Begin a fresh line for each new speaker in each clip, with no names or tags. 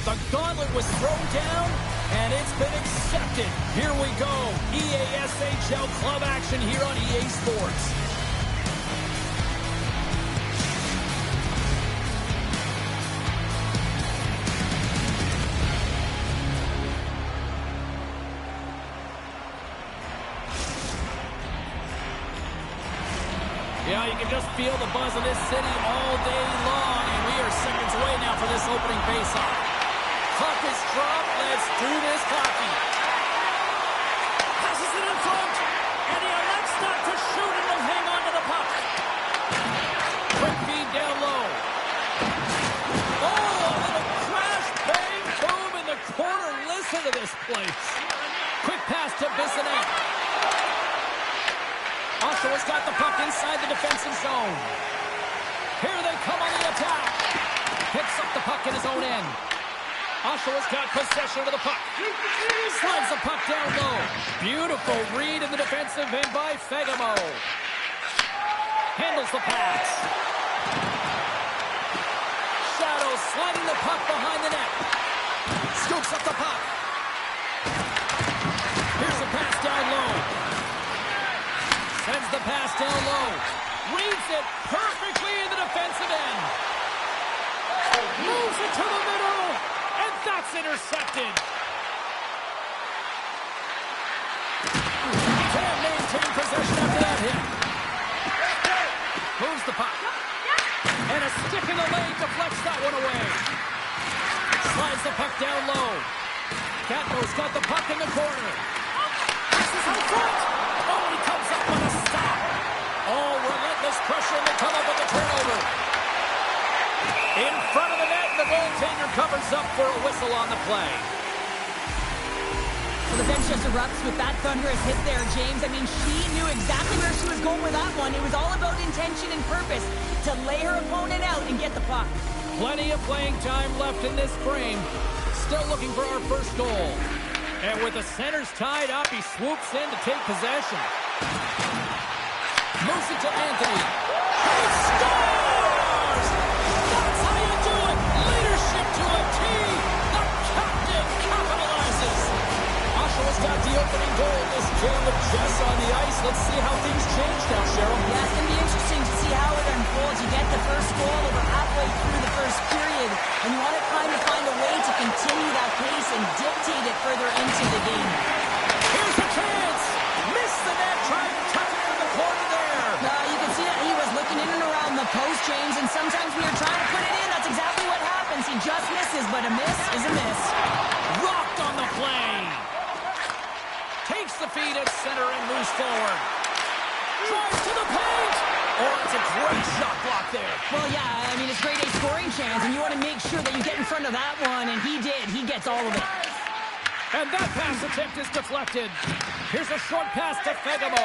The gauntlet was thrown down, and it's been accepted. Here we go. EASHL club action here on EA Sports. Yeah, you can just feel the buzz of this city all day long, and we are seconds away now for this opening faceoff. Puck is dropped. Let's do this hockey. Passes it in front, and he elects not to shoot and will hang on to the puck. Quick feed down low. Oh, a little crash, bang, boom in the corner. Listen to this place. Quick pass to Bissonnette. Oshawa's got the puck inside the defensive zone. Here they come on the attack. Picks up the puck in his own end. Oshawa's got possession of the puck. Slides the puck down low. Beautiful read in the defensive end by Fagemo. Handles the pass. Shadow sliding the puck behind the net. Scoops up the puck. Here's a pass down low. Sends the pass down low. Reads it perfectly in the defensive end. Moves it to the middle. And that's intercepted. Can't maintain possession after that hit. Moves the puck. And a stick in the lane deflects that one away. Slides the puck down low. Catmo's got the puck in the corner. Passes out front. Oh, and he comes up with a stop. Oh, relentless pressure, and they come up with a turnover. In front of the net, the goaltender covers up for a whistle on the play.
Well, the bench just erupts with that thunderous hit there, James. I mean, she knew exactly where she was going with that one. It was all about intention and purpose to lay her opponent out and get the puck.
Plenty of playing time left in this frame. Still looking for our first goal. And with the centers tied up, he swoops in to take possession. Moves it to Anthony. He scores! That's how you do it! Leadership to a T! The captain capitalizes! Oshawa's got the opening goal in this game with Jess on the ice. Let's see how things change now, Cheryl.
Yeah, it's going to be interesting to see how it unfolds. You get the first goal over halfway through the first period, and you want to kind of find a way to continue that pace and dictate it further into the game.
Here's a chance! Missed the net, trying to tuck it into the corner there.
You can see that he was looking in and around the post, James, and sometimes when you're trying to put it in, that's exactly what happens. He just misses, but a miss is a miss.
Rocked on the play. Takes the feed at center and moves forward. Drives to the paint. Oh, it's a great shot block there.
Well, yeah, I mean, it's grade A scoring chance, and you want to make sure that you get in front of that one, and he did. He gets all of it.
And that pass attempt is deflected. Here's a short pass to Fagemo.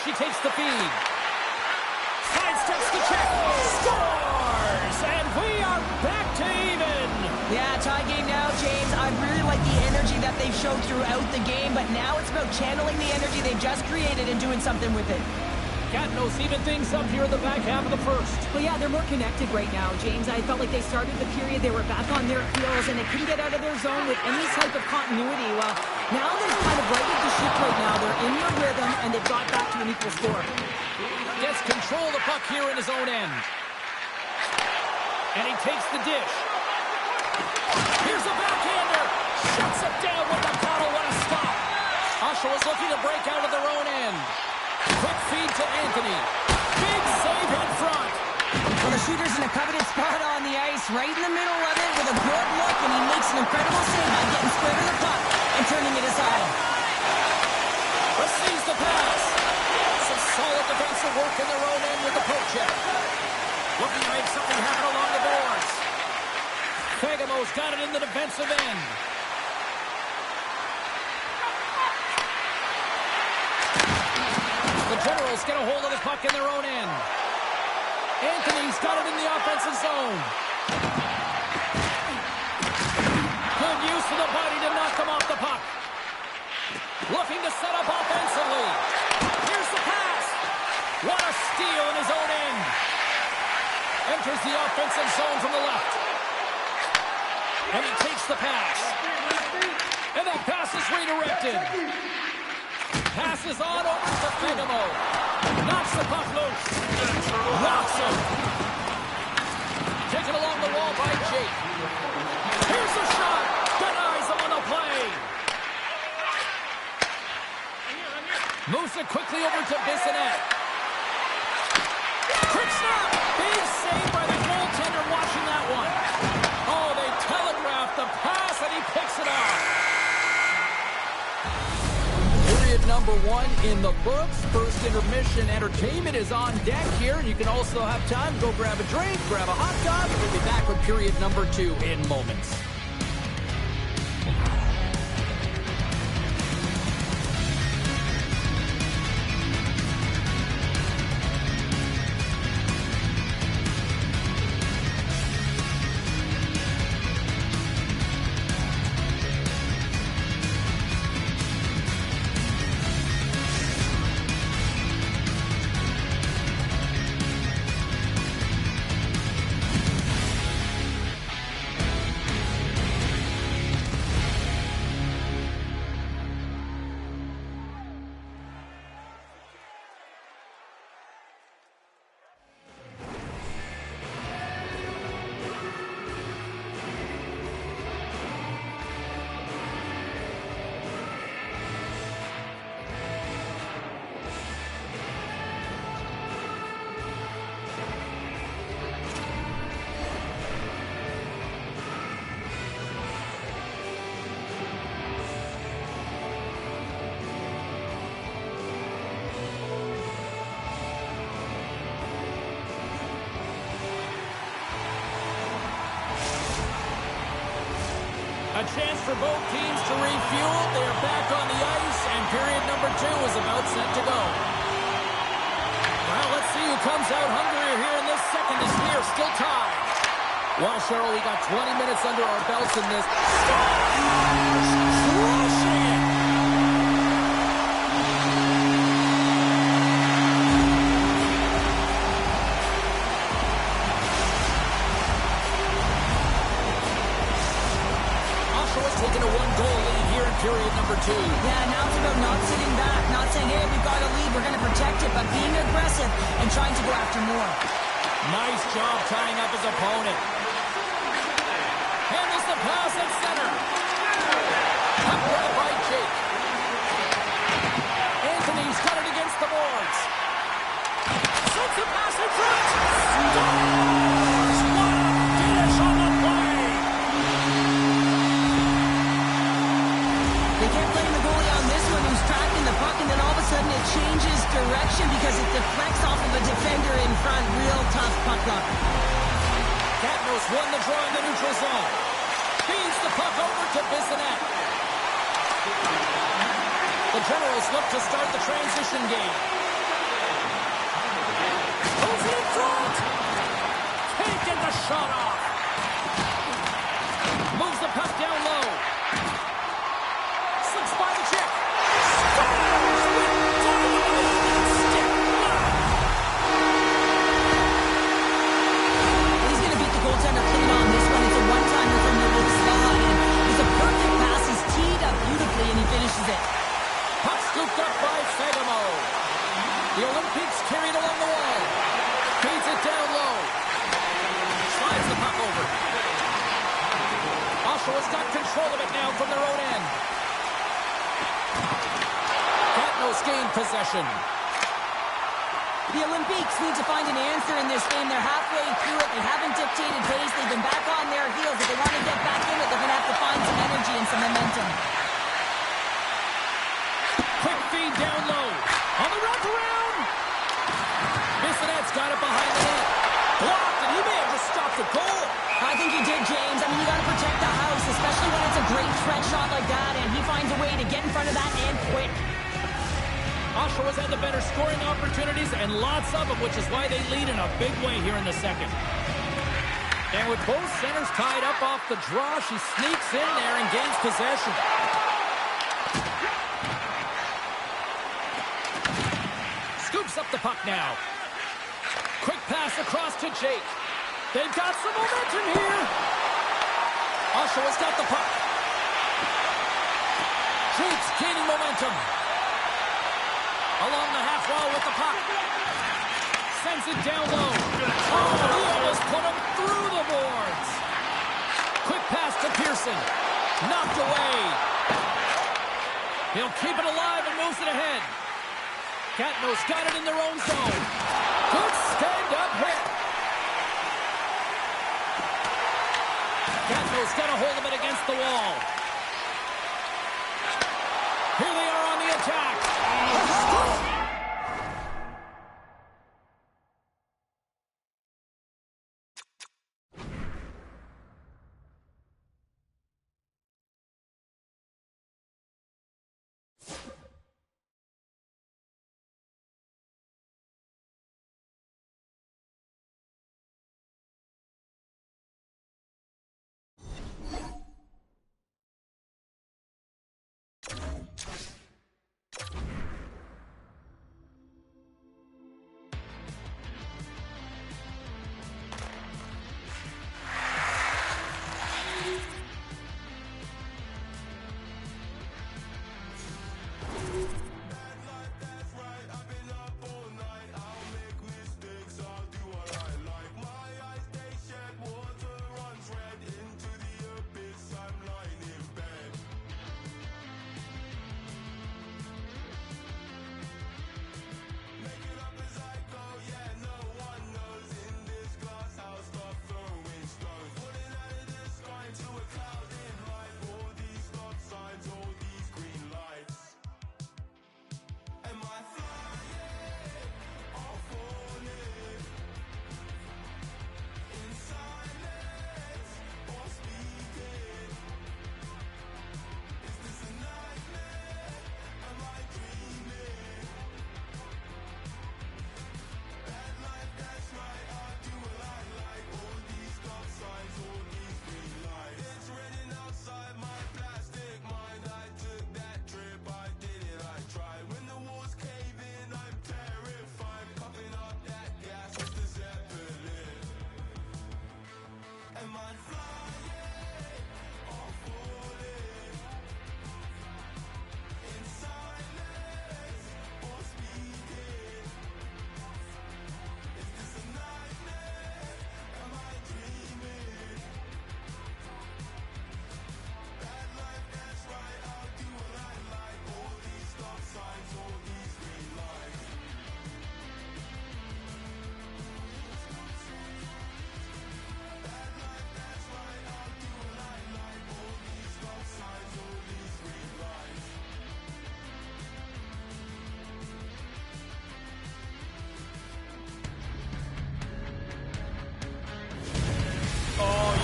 She takes the feed. Sidesteps the check. Scores! And we are back to even.
Yeah, tie game now, James. I really like the energy that they've showed throughout the game, but now it's about channeling the energy they've just created and doing something with it.
Catnos even things up here in the back half of the first.
Well, yeah, they're more connected right now, James. I felt like they started the period, they were back on their heels, and they couldn't get out of their zone with any type of continuity. Well, now they're kind of righted the ship right now. They're in their rhythm, and they've got back to an equal score.
Gets control of the puck here in his own end. And he takes the dish. Here's a backhander. Shuts it down with Mikado. What a stop. Oshawa's looking to break out of their own end. Quick feed to Anthony. Big save in front.
Well, the shooter's in a coveted spot on the ice, right in the middle of it with a good look, and he makes an incredible save by getting square to the puck and turning it aside.
Receives the pass. Some solid defensive work in their own end with the poke check. Looking to make something happen along the boards. Fagemo's got it in the defensive end. The Generals get a hold of the puck in their own end. Anthony's got it in the offensive zone. Good use of the body to knock them off the puck. Looking to set up offensively. Here's the pass. What a steal in his own end. Enters the offensive zone from the left. And he takes the pass. And that pass is redirected. Passes on over to Fagemo. Knocks the puck loose. Knocks him. Taken along the wall by Jake. Here's the shot. Denies him on the play. Moves it quickly over to Bissonnette. Quick snap. Big save by the goaltender watching that one. Oh, they telegraphed the pass and he picks it up. Period number 1 in the books. First intermission entertainment is on deck here. You can also have time to go grab a drink, grab a hot dog, and we'll be back with period number 2 in moments. A chance for both teams to refuel. They are back on the ice, and period number 2 is about set to go. Well, let's see who comes out hungrier here in this second. Is here, still tied. Well, Cheryl, we got 20 minutes under our belts in this. Crushing it! Taking a 1-goal lead here in period number 2.
Yeah, now it's about not sitting back, not saying, hey, we've got a lead, we're going to protect it, but being aggressive and trying to go after more.
Nice job tying up his opponent. Handles the pass at center. Up right by Jake. Anthony's got it against the boards. Sends the pass in front. Scores! What a finish on the play!
They can't blame the goalie on this one who's tracking the puck, and then all of a sudden it changes direction because it deflects off of a defender in front. Real tough puck luck.
Catnos won the draw in the neutral zone. Feeds the puck over to Bissonnette. The Generals look to start the transition game. Pulls it in front. Can't get the shot off. Moves the puck down low. Slips by the check. Scores with dynamite stick.
He's going to beat the goaltender clean on this one. It's a one-timer from the little slot, and it's a perfect pass. He's teed up beautifully, and he finishes it.
Puck scooped up by Fagemo. The Olympics carried along the wall. Feeds it down low. Slides the puck over. Oshawa's got control of it now from their own end. Catnos gained possession.
The Olympics need to find an answer in this game. They're halfway through it. They haven't dictated pace. They've been back on their heels. If they want to get back in it, they're going to have to find some energy and some momentum.
Quick feed down low. On the wraparound. Bissonnette's got it behind the net. Blocked, and he may have just stopped the goal.
I think he did, James. I mean, you got to protect the house, especially when it's a great threat shot like that, and he finds a way to get in front of that and quick.
Oshawa's had the better scoring opportunities, and lots of them, which is why they lead in a big way here in the second. And with both centers tied up off the draw, she sneaks in there and gains possession. Scoops up the puck now. Quick pass across to Jake. They've got some momentum here. Oshawa's got the puck. Shoots, gaining momentum. Along the half wall with the puck. Sends it down low. Oh, he almost put him through the boards. Quick pass to Pearson. Knocked away. He'll keep it alive and moves it ahead. Gatineau's got it in their own zone. Good stand-up hit. Gatineau's got a hold of it against the wall. Here they are on the attack.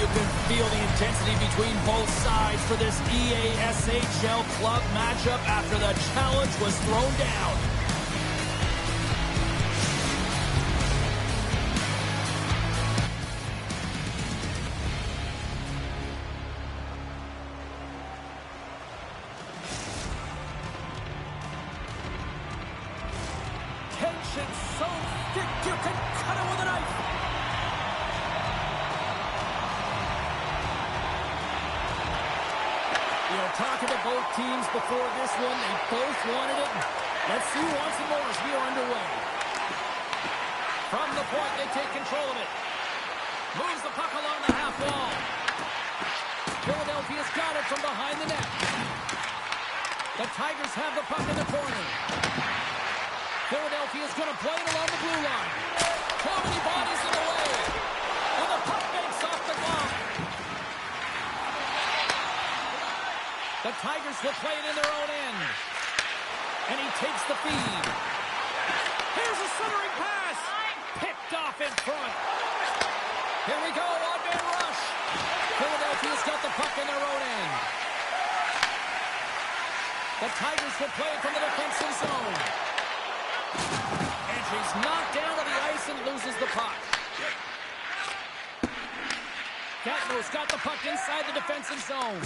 You can feel the intensity between both sides for this EASHL club matchup after the challenge was thrown down. Tension so thick you can cut it with a knife. Talking to both teams before this one, they both wanted it. Let's see who wants it more as we are underway. From the point, they take control of it. Moves the puck along the half wall. Philadelphia's got it from behind the net. The Tigers have the puck in the corner. Philadelphia's going to play it along the blue line. How many bodies in the way? And the puck makes off the glove. The Tigers will play it in their own end. And he takes the feed. Here's a centering pass. Picked off in front. Here we go, one-man rush. Philadelphia's got the puck in their own end. The Tigers will play it from the defensive zone. And she's knocked down to the ice and loses the puck. Gatineau's got the puck inside the defensive zone.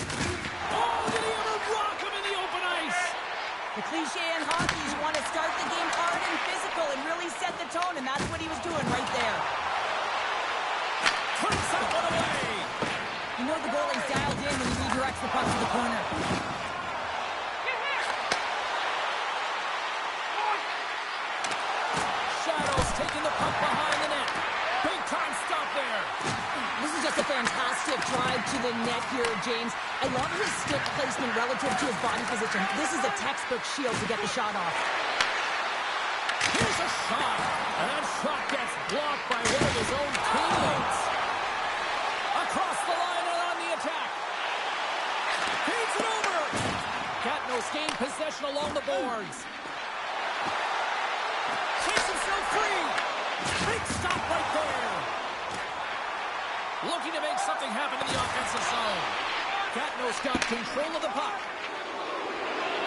Oh, did he ever rock him in the open ice?
The cliche in hockey is you want to start the game hard and physical and really set the tone, and that's what he was doing right there.
Turns that one away.
You know the goalie's dialed redirects the puck to the corner.
Shadows taking the puck behind the net. Big time stop there.
This is just a fantastic drive to the net here, James. I love his stick placement relative to his body position. This is a textbook shield to get the shot off.
Here's a shot, and that shot gets blocked by one of his own teammates. Across the line and on the attack. Feeds it over. Katnos gained possession along the boards. Takes himself free. Big stop right there. Looking to make something happen in the offensive zone. Katnos got control of the puck.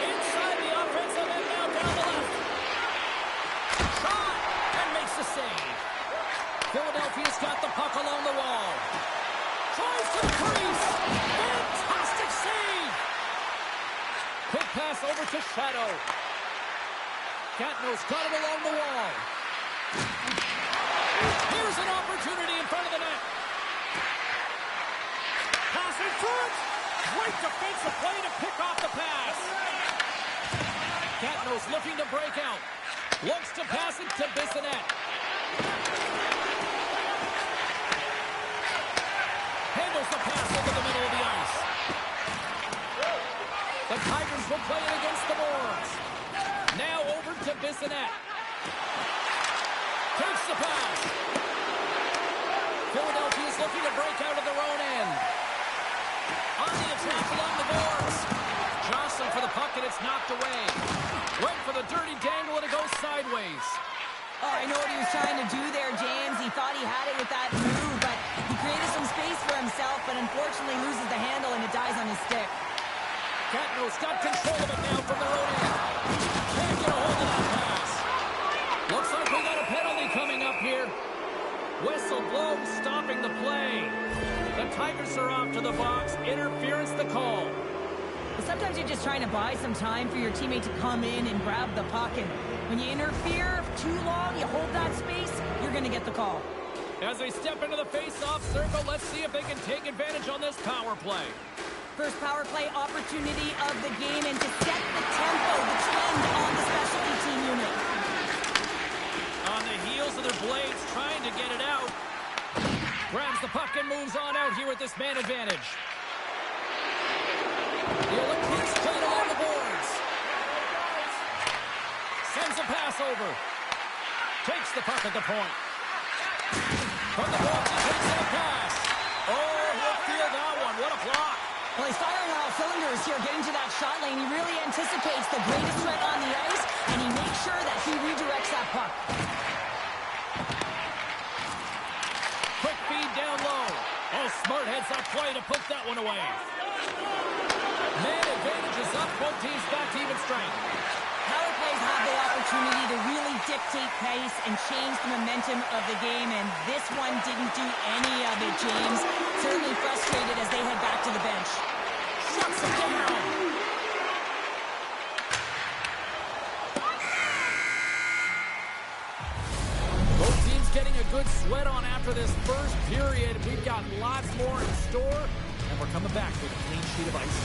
Inside the offensive end, now down the left. Shot, and makes the save. Philadelphia's got the puck along the wall. Tries to the crease. Fantastic save. Quick pass over to Shadow. Katnos got it along the wall. Here's an opportunity in front of the net. Pass in front. Great defensive play to pick off the pass. Katnos looking to break out. Looks to pass it to Bissonnette. Handles the pass over the middle of the ice. The Tigers will play it against the boards. Now over to Bissonnette. Takes the pass. Philadelphia's looking to break out of their own end. On the attack along the boards. Jostling for the puck and it's knocked away. Went for the dirty dangle and it goes sideways.
Oh, I know what he was trying to do there, James. He thought he had it with that move, but he created some space for himself, but unfortunately loses the handle and it dies on his stick.
Katnos got control of it now from their own end. Can't get a hold of that pass. Looks like we got a penalty coming up here. Whistle blows, stopping the play. The Tigers are off to the box. Interference the call.
But sometimes you're just trying to buy some time for your teammate to come in and grab the puck. And when you interfere too long, you hold that space, you're going to get the call.
As they step into the face-off circle, let's see if they can take advantage on this power play.
First power play opportunity of the game, and to set the tempo, the trend on the specialty team unit.
On the heels of their blades, trying to get it out. Grabs the puck and moves on out here with this man advantage. The Olympics played along the boards. Sends a pass over. Takes the puck at the point. From the boards, he takes that pass. Oh, he'll feel that one. What a block.
Well, he's firing on all cylinders here, getting to that shot lane. He really anticipates the greatest threat on the ice, and he makes sure that he redirects that puck.
Quick feed down low. Oh, smart heads up play to put that one away. Man advantage is up. Both teams back to even strength.
Power plays have the opportunity to really dictate pace and change the momentum of the game, and this one didn't do any of it, James. Certainly frustrated as they head back to the bench.
Shuts it down. Both teams getting a good sweat on after this first period. We've got lots more in store, and we're coming back with a clean sheet of ice.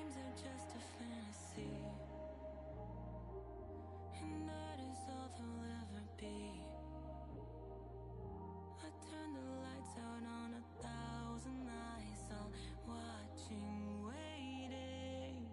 dreams are just a fantasy, and that is all they'll ever be. I turn the lights out on 1,000 eyes, all watching, waiting.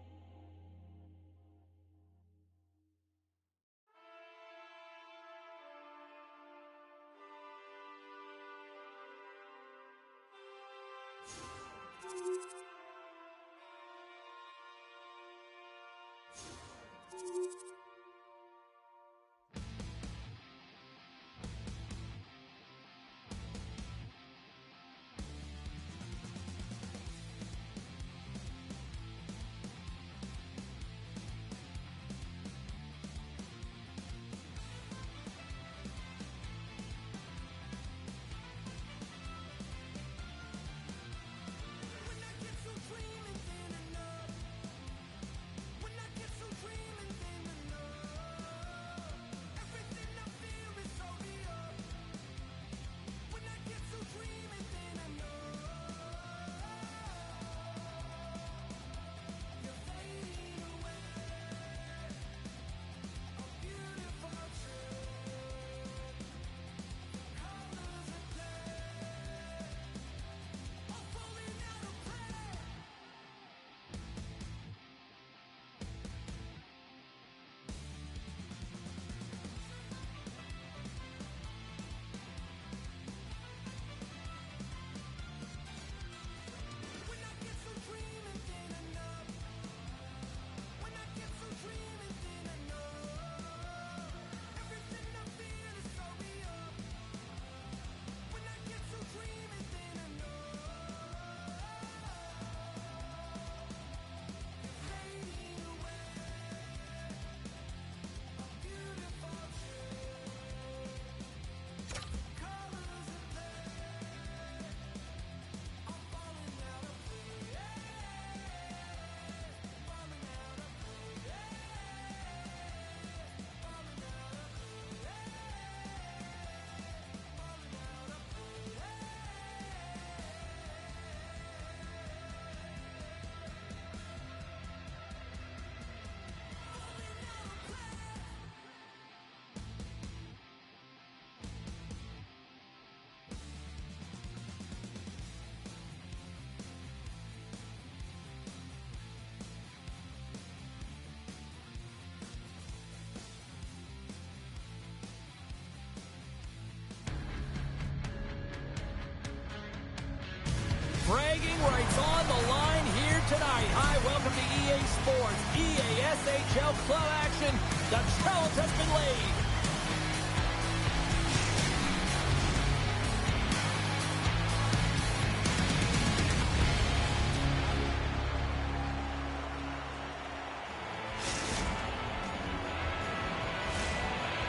Bragging rights on the line here tonight. Hi, welcome to EA Sports, EA SHL club action. The challenge has been laid.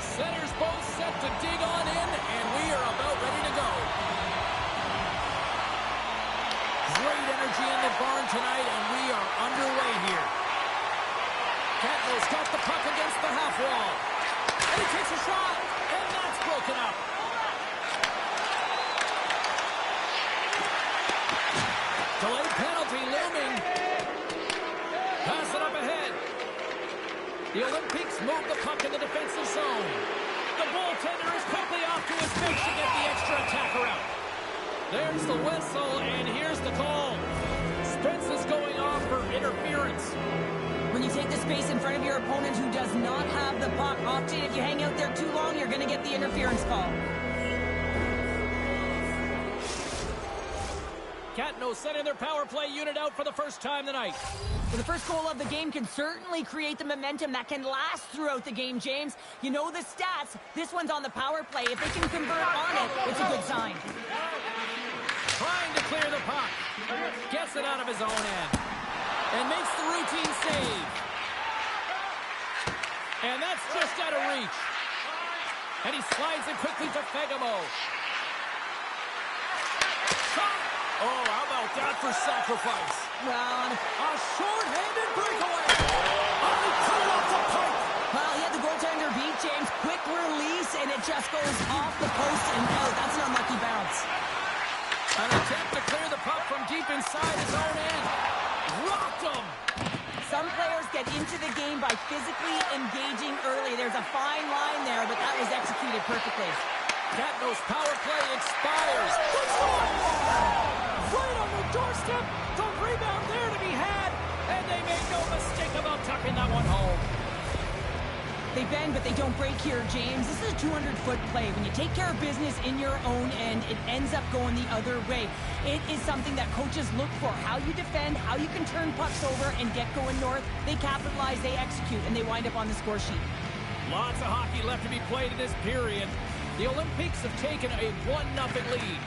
Centers both set to dig on in, and we are about ready to go. Great energy in the barn tonight, and we are underway here. Catno's got the puck against the half wall. And he takes a shot, and that's broken up. Delayed penalty looming. Pass it up ahead. The Olympics move the puck in the defensive zone. The goaltender is quickly off to his feet to get the extra attacker out. There's the whistle, and here's the call. Spence is going off for interference.
When you take the space in front of your opponent who does not have the puck, often if you hang out there too long, you're going to get the interference call.
Catno sending their power play unit out for the first time tonight.
Well, the first goal of the game can certainly create the momentum that can last throughout the game, James. You know the stats. This one's on the power play. If they can convert on it, it's a good sign.
Trying to clear the puck. Gets it out of his own end. And makes the routine save. And that's just out of reach. And he slides it quickly to Fegamo. Shot! Oh, how about that for sacrifice?
Well,
A short-handed breakaway. Oh, he cut it off the pipe.
well, he had the goaltender beat, James. Quick release, and it just goes off the post and out. That's an unlucky bounce.
An attempt to clear the puck from deep inside his own end. Rocked him.
Some players get into the game by physically engaging early. There's a fine line there, but that was executed perfectly.
Catno's power play expires. Good score! Right on the doorstep. The rebound there to be had. And they made no mistake about tucking that one home.
They bend, but they don't break here, James. This is a 200-foot play. When you take care of business in your own end, it ends up going the other way. It is something that coaches look for. How you defend, how you can turn pucks over and get going north. They capitalize, they execute, and they wind up on the score sheet.
Lots of hockey left to be played in this period. The Olympics have taken a 1-0 lead.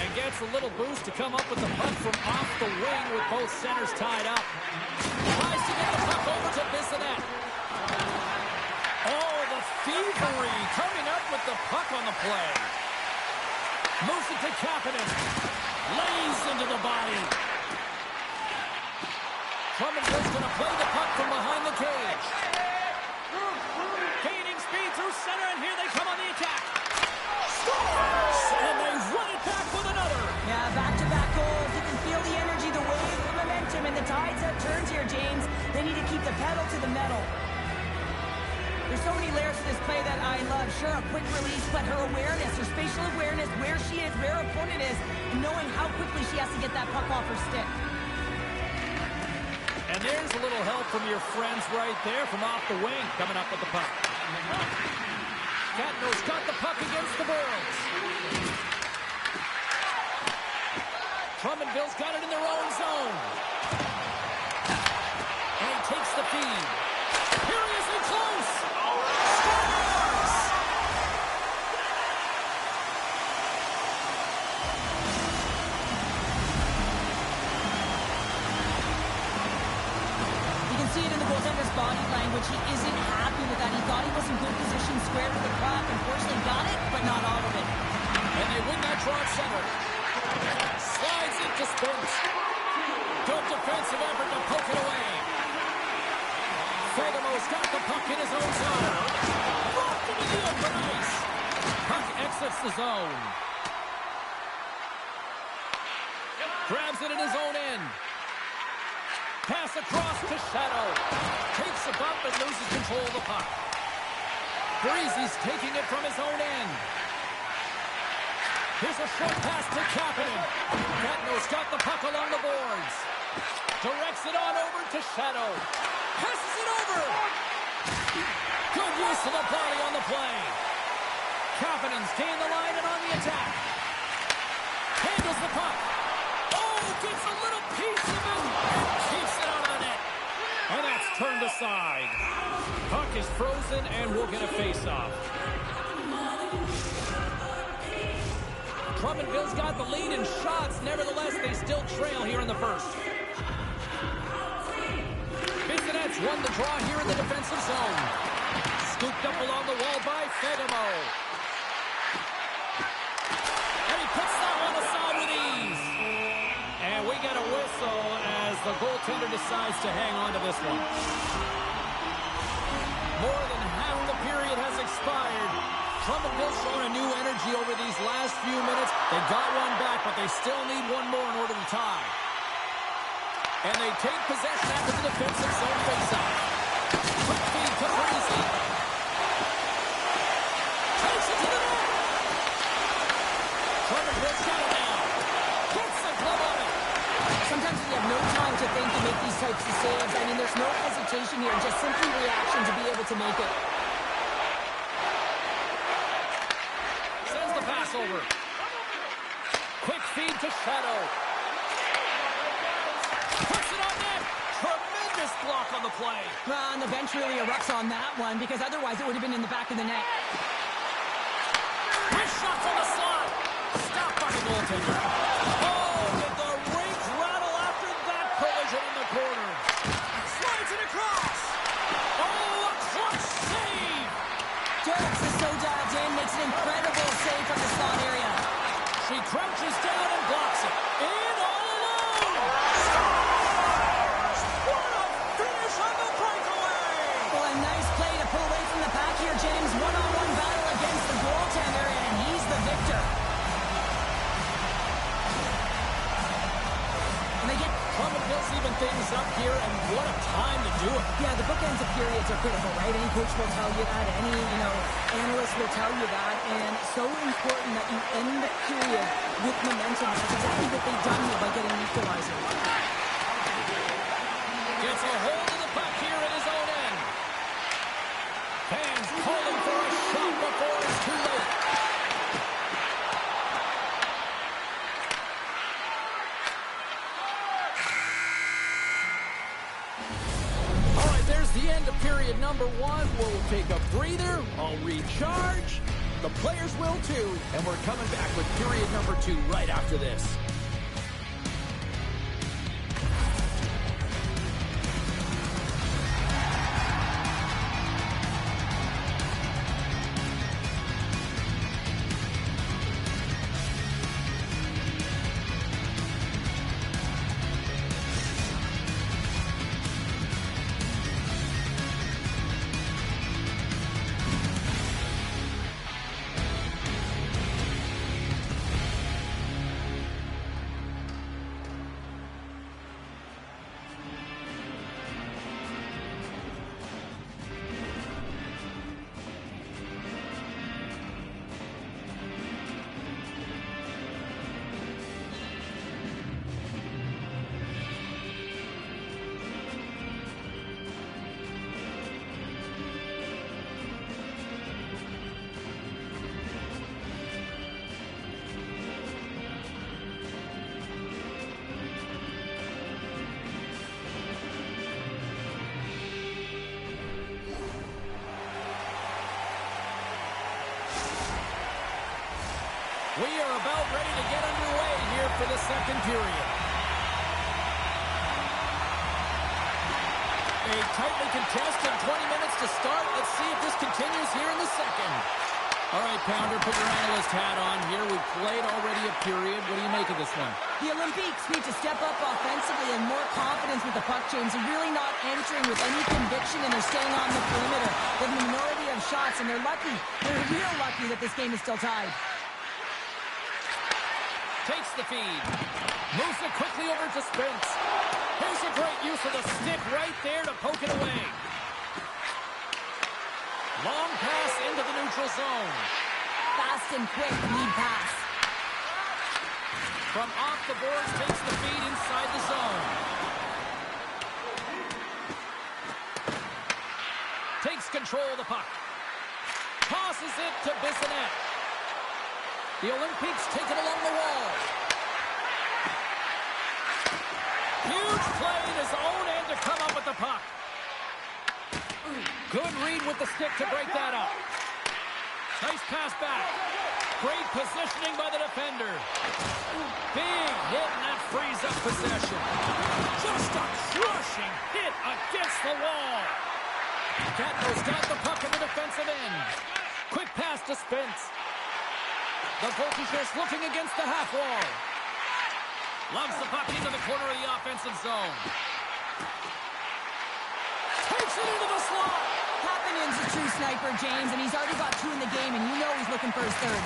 And gets a little boost to come up with the puck from off the wing with both centers tied up. Tries to get the puck over to Bissonnette. Oh, the thievery coming up with the puck on the play. Moves it to Kapanen. Lays into the body. Drummondville's going to play the puck from behind the cage. Gaining speed through center, and here they come on the attack. Scores! And they run it back with another.
Yeah, back-to-back goals. You can feel the energy, the wave, the momentum, and the tides have turned here, James. They need to keep the pedal to the metal. There's so many layers to this play that I love. Sure, a quick release, but her awareness, her spatial awareness, where she is, where her opponent is, and knowing how quickly she has to get that puck off her stick.
And there's a little help from your friends right there from off the wing, coming up with the puck. Catno's got the puck against the boards. Drummondville's got it in their own zone. And he takes the feed. Here he is in close. Scores!
You can see it in the goaltender's body language. He isn't happy with that. He thought he was in good position, square to the puck. Unfortunately, got it, but not all of it.
And they win that draw at center. Slides into Spence. Good defensive effort to poke it away. Furthermore's got the puck in his own zone. Rocked into the open ice. Puck exits the zone. Grabs it in his own end. Pass across to Shadow. Takes a bump and loses control of the puck. Breezy's taking it from his own end. Here's a short pass to Kapanen. Catno's got the puck along the boards. Directs it on over to Shadow. Passes it over. Good use of the body on the play. Kapanen's gained the line and on the attack. Handles the puck. Oh, gets a little piece of it and keeps it out of the net. And that's turned aside. Puck is frozen and we'll get a face-off. Drummondville's got the lead in shots. Nevertheless, they still trail here in the first. Bissonnette's won the draw here in the defensive zone. Scooped up along the wall by Fedemo. And he puts that one aside with ease. And we get a whistle as the goaltender decides to hang on to this one. More than half the period has expired. Drummondville showing a new energy over these last few minutes. They got one back, but they still need one more in order to tie. And they take possession after the defensive zone faceoff. Quick feed to Breezy. Takes it to the net. Drummondville's got it now. Gets the glove on it.
Sometimes you have no time to think to make these types of saves. I mean, there's no hesitation here, just simply reaction to be able to make it.
Sends the pass over. Quick feed to Shadow. Puts it on net. Tremendous block on the play.
Well, and the bench really erupts on that one because otherwise it would have been in the back of the net.
His shot from the slot. Stopped by the goaltender. Oh, did the rink rattle after that collision in the corner. Slides it across. Oh, a clutch save.
Dirks is so dialed in, makes an incredible save from the slot area.
She crouches down and blocks it. In all alone. What a finish on the breakaway.
Well, a nice play to pull away from the pack here, James. One-on-one battle against the goaltender, and he's the victor. And they get
Drummondville This even things up here, and what a time to do it.
Yeah, the bookends of periods are critical, right? Any coach will tell you that. Any, analyst will tell you that. And so important that you end the period with momentum. That's exactly what they've done here by getting equalizer.
Gets a hold of the puck here at his own end. Fans calling for a shot before it's too late. All right, there's the end of period number 1. We'll take a breather. I'll recharge. The players will too. And we're coming back with period number 2 right after this. We are about ready to get underway here for the second period. A tightly contested 20 minutes to start. Let's see if this continues here in the second. All right, Pounder, put your analyst hat on here. We've played already a period. What do you make of this one?
The Olympics need to step up offensively and more confidence with the puck, James. They're really not entering with any conviction, and they're staying on the perimeter. They have a minority of shots, and they're lucky. They're real lucky that this game is still tied.
Takes the feed. Moves it quickly over to Spence. Here's a great use of the stick right there to poke it away. Long pass into the neutral zone.
Fast and quick lead pass.
From off the boards, takes the feed inside the zone. Takes control of the puck. Tosses it to Bissonnette. The Olympics take it along the wall. Huge play in his own end to come up with the puck. Good read with the stick to break that up. Nice pass back. Great positioning by the defender. Big hit, and that frees up possession. Just a crushing hit against the wall. Catno's got the puck in the defensive end. Quick pass to Spence. The Voltigeurs looking against the half wall. Loves the puck into the corner of the offensive zone. Takes it into the slot.
Kapanen's a true sniper, James, and he's already got 2 in the game, and you know he's looking for his third.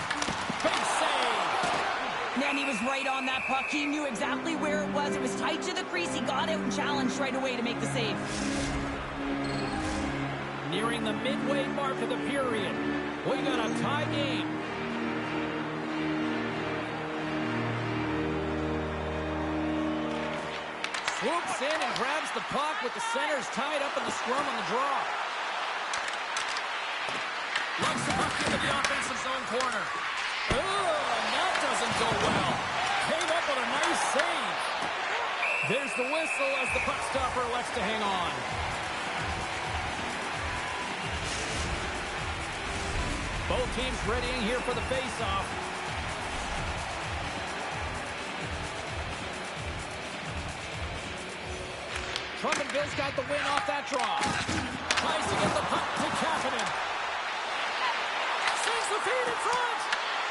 Big save.
Man, he was right on that puck. He knew exactly where it was. It was tight to the crease. He got out and challenged right away to make the save.
Nearing the midway mark of the period. We got a tie game. Swoops in and grabs the puck with the centers tied up in the scrum on the draw. Lugs the puck into the offensive zone corner. And that doesn't go well. Came up with a nice save. There's the whistle as the puck stopper elects to hang on. Both teams readying here for the face-off. Drummondville's got the win off that draw. Tries to get the puck to Kapanen. Sends the feed in front.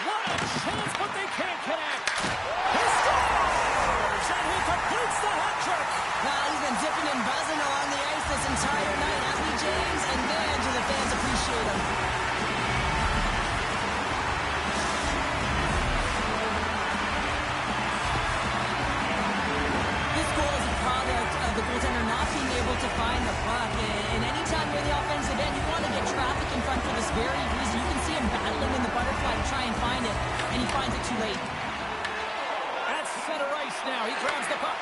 What a chance, but they can't connect. He scores, and he completes the hat trick.
He's been dipping and buzzing along the ice this entire night, hasn't he, James? And man, do the fans appreciate him. This goal is a product and he finds it too late.
At center ice now. He grabs the puck.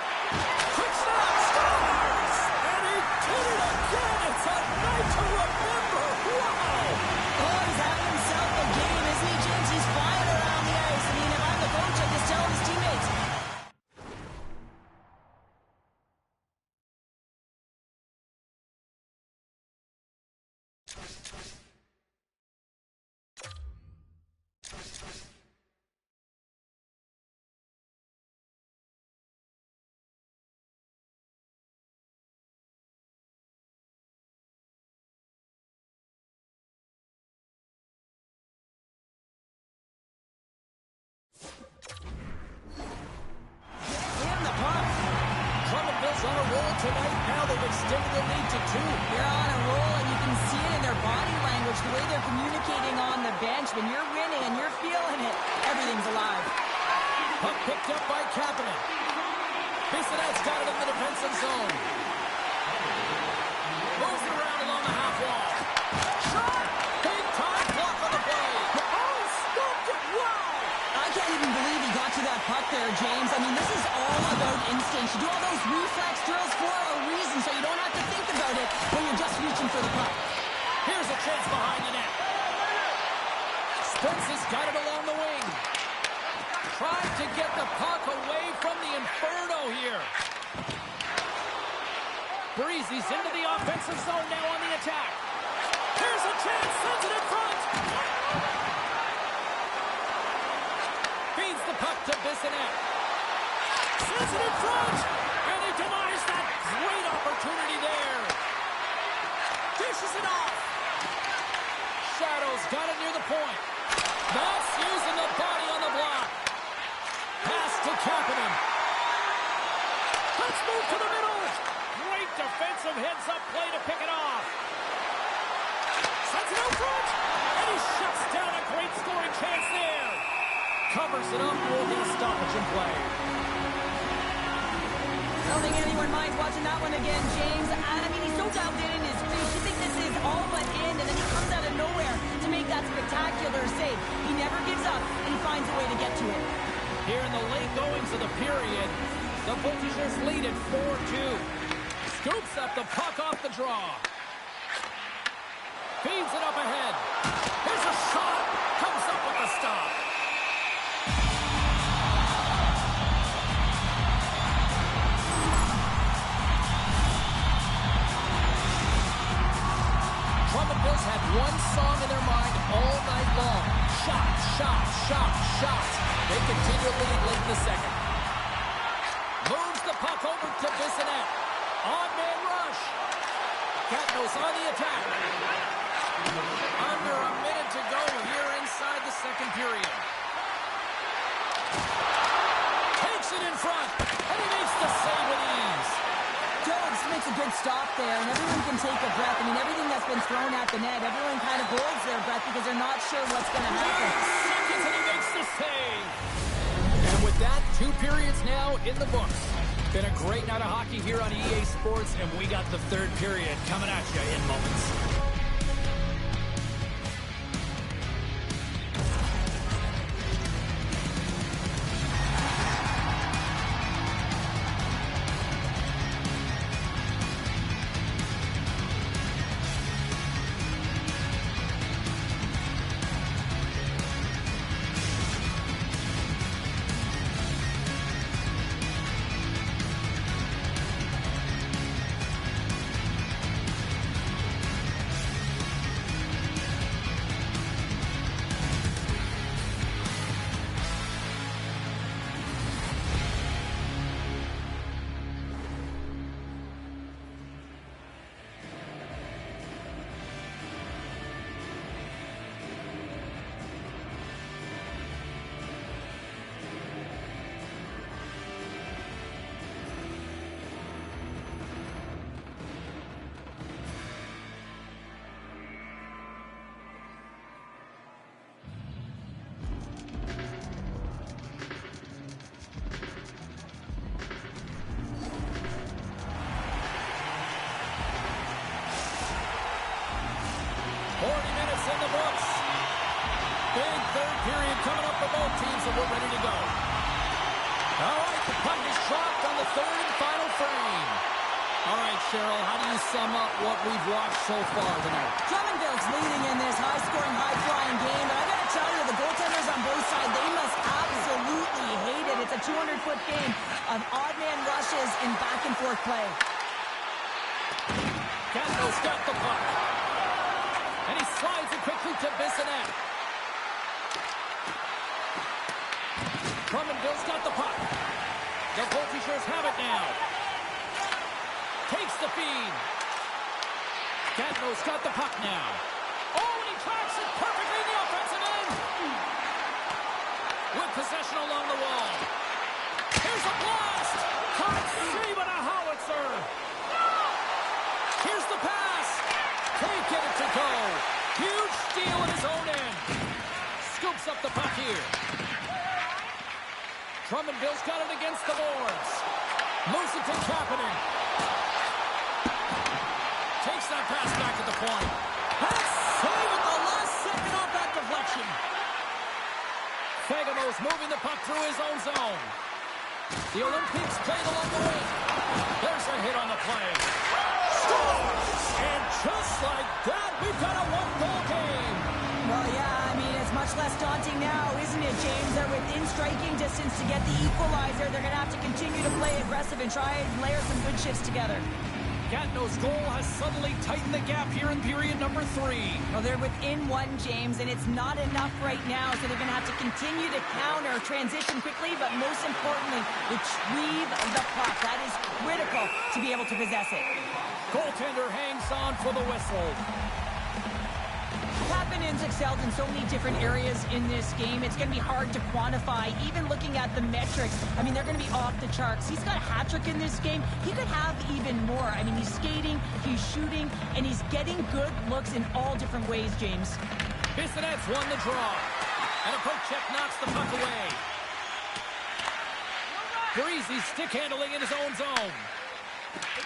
Quick snap. Scores! And he did it again. It's a night to remember. Wow!
Oh, he's having himself a game, isn't he, James? He's flying around the ice. I mean, if I'm the coach, I'd just tell his teammates. In the puck.
Drummondville's on a roll tonight. Now they've extended the lead to 2.
They're on a roll, and you can see it in their body language, the way they're communicating on the bench. When you're winning and you're feeling it, everything's alive.
Puck picked up by Kapanen. Bissonnette's got it in the defensive zone. Moves it around along the half wall. Shot! Big time block on the play. Oh, stopped it! Wow!
I can't even believe he got to that puck there, James. I mean, this is all about instinct. You do all those reflex drills for a reason, so you don't have to think about it when you're just reaching for the puck.
Here's a chance behind the net. Spence has got it along the wing. Trying to get the puck away from the Inferno here. Breezy's into the offensive zone now on the attack. Here's a chance, sends it in front. Feeds the puck to Bissonnette. Sends it in front. And he denies that great opportunity there. Dishes it off. Shadow's got it near the point. That's using the body on the block. Pass to Kapanen. Let's move to the middle. Great defensive heads-up play to pick it off. Sends it out front. And he shuts down a great scoring chance there. Covers it up. We'll get a stoppage in play.
I don't think anyone minds watching that one again, James. I mean, he's so dialed in his crease. You think this is all but in, and then he comes out of nowhere to make that spectacular save. He never gives up, and he finds a way to get to it.
Here in the late goings of the period, the Voltigeurs lead at 4-2. Scoops up the puck off the draw. Feeds it up ahead. Here's a shot. Comes up with the stop. Drummondville's had one song in their mind all night long. Shot, shot, shot, shot. They continue to lead late in the second. Moves the puck over to Bissonnette. On-man rush. Katnos on the attack. Under a minute to go here inside the second period. Takes it in front, and he makes the save with ease.
Jones makes a good stop there, and everyone can take a breath. I mean, everything that's been thrown at the net, everyone kind of holds their breath because they're not sure what's going to happen.
Seconds, and he makes the save. And with that, 2 periods now in the books. Been a great night of hockey here on EA Sports, and we got the third period coming at you in moments. big third period coming up for both teams, and we're ready to go. All right, the puck is dropped on the third and final frame. All right, Cheryl, how do you sum up what we've watched so far tonight?
Drummondville's leading in this high-scoring, high-flying game, but I gotta tell you, the goaltenders on both sides, they must absolutely hate it. It's a 200-foot game of odd-man rushes and back-and-forth play.
Gatineau's got the puck. And he slides it quickly to Bissonnette. Drummondville's got the puck. The Voltigeurs have it now. Takes the feed. Gatineau's got the puck now. Oh, and he tracks it perfectly in the offensive end. With possession along the wall. Here's a blast. Can't see but a howitzer. Here's the pass. Can't get it to go. Huge steal at his own end. Scoops up the puck here. Drummondville's got it against the boards. Moves it to Kapanen. Takes that pass back at the point. That's save at the last second off that deflection. Fagimo's moving the puck through his own zone. The Olympics played along the wing. There's a hit on the play. Scores! And just like that, we've got a one-goal game.
Well, yeah, I mean, it's much less daunting now, isn't it, James? They're within striking distance to get the equalizer. They're going to have to continue to play aggressive and try and layer some good shifts together.
Gatineau's goal has suddenly tightened the gap here in period number 3.
Well, they're within one, James, and it's not enough right now, so they're going to have to continue to counter, transition quickly, but most importantly, retrieve the puck. That is critical to be able to possess it.
Goaltender hangs on for the whistle.
Kapanen's excelled in so many different areas in this game. It's going to be hard to quantify, even looking at the metrics. I mean, they're going to be off the charts. He's got a hat trick in this game. He could have even more. I mean, he's skating, he's shooting, and he's getting good looks in all different ways, James.
Bissonnette's won the draw. And a poke check knocks the puck away. Breezy stick handling in his own zone.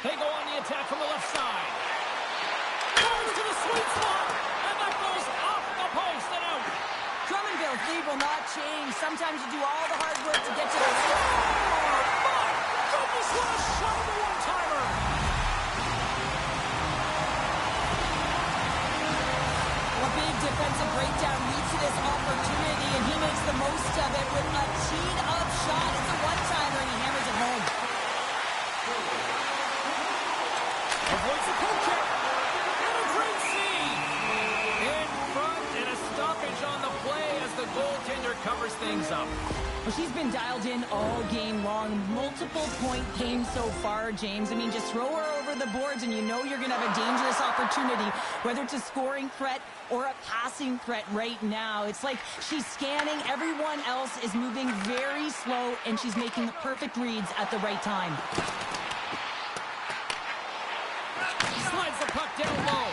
They go on the attack from the left side. Goes to the sweet spot. And that goes off the post and out.
Drummondville's lead will not change. Sometimes you do all the hard work to get to the
My goodness, what a shot of the one-timer.
A big defensive breakdown leads to this opportunity, and he makes the most of it with a teed-up shot. It's a one-timer, and he hammers it home.
Avoids the poke check. And a great save. In front and a stoppage on the play as the goaltender covers things up.
Well, she's been dialed in all game long. Multiple point games so far, James. I mean, just throw her over the boards and you know you're going to have a dangerous opportunity, whether it's a scoring threat or a passing threat right now. It's like she's scanning. Everyone else is moving very slow, and she's making the perfect reads at the right time.
Slides the puck down low.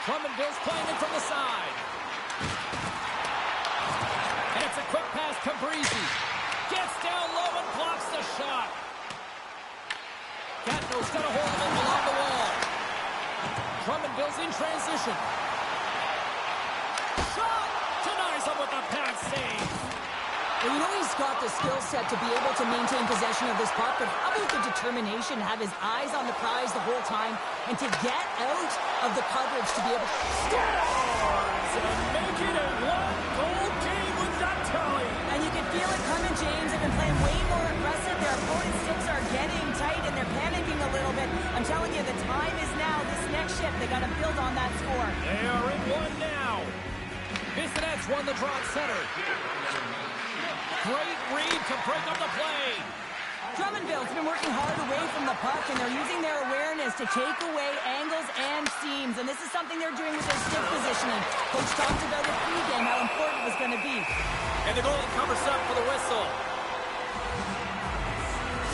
Drummondville's playing it from the side. And it's a quick pass to Breezy. Gets down low and blocks the shot. Gatineau's got a hold of it along the wall. Drummondville's in transition. Shot! Denies him with a pass save.
Well, you know he's got the skill set to be able to maintain possession of this puck, but how about the determination to have his eyes on the prize the whole time and to get out of the coverage to be able to
Scores and make it a one-goal game with that tally.
And you can feel it coming, James. They've been playing way more aggressive. Their opponent's sticks are getting tight, and they're panicking a little bit. I'm telling you, the time is now. This next shift, they got to build on that score.
They are in one now. Bissonnette's won the draw at center. Great read to break up the play.
Drummondville's been working hard away from the puck, and they're using their awareness to take away angles and seams. And this is something they're doing with their stick positioning. Coach talked about it pregame, how important it was going to be.
And the goalie covers up for the whistle.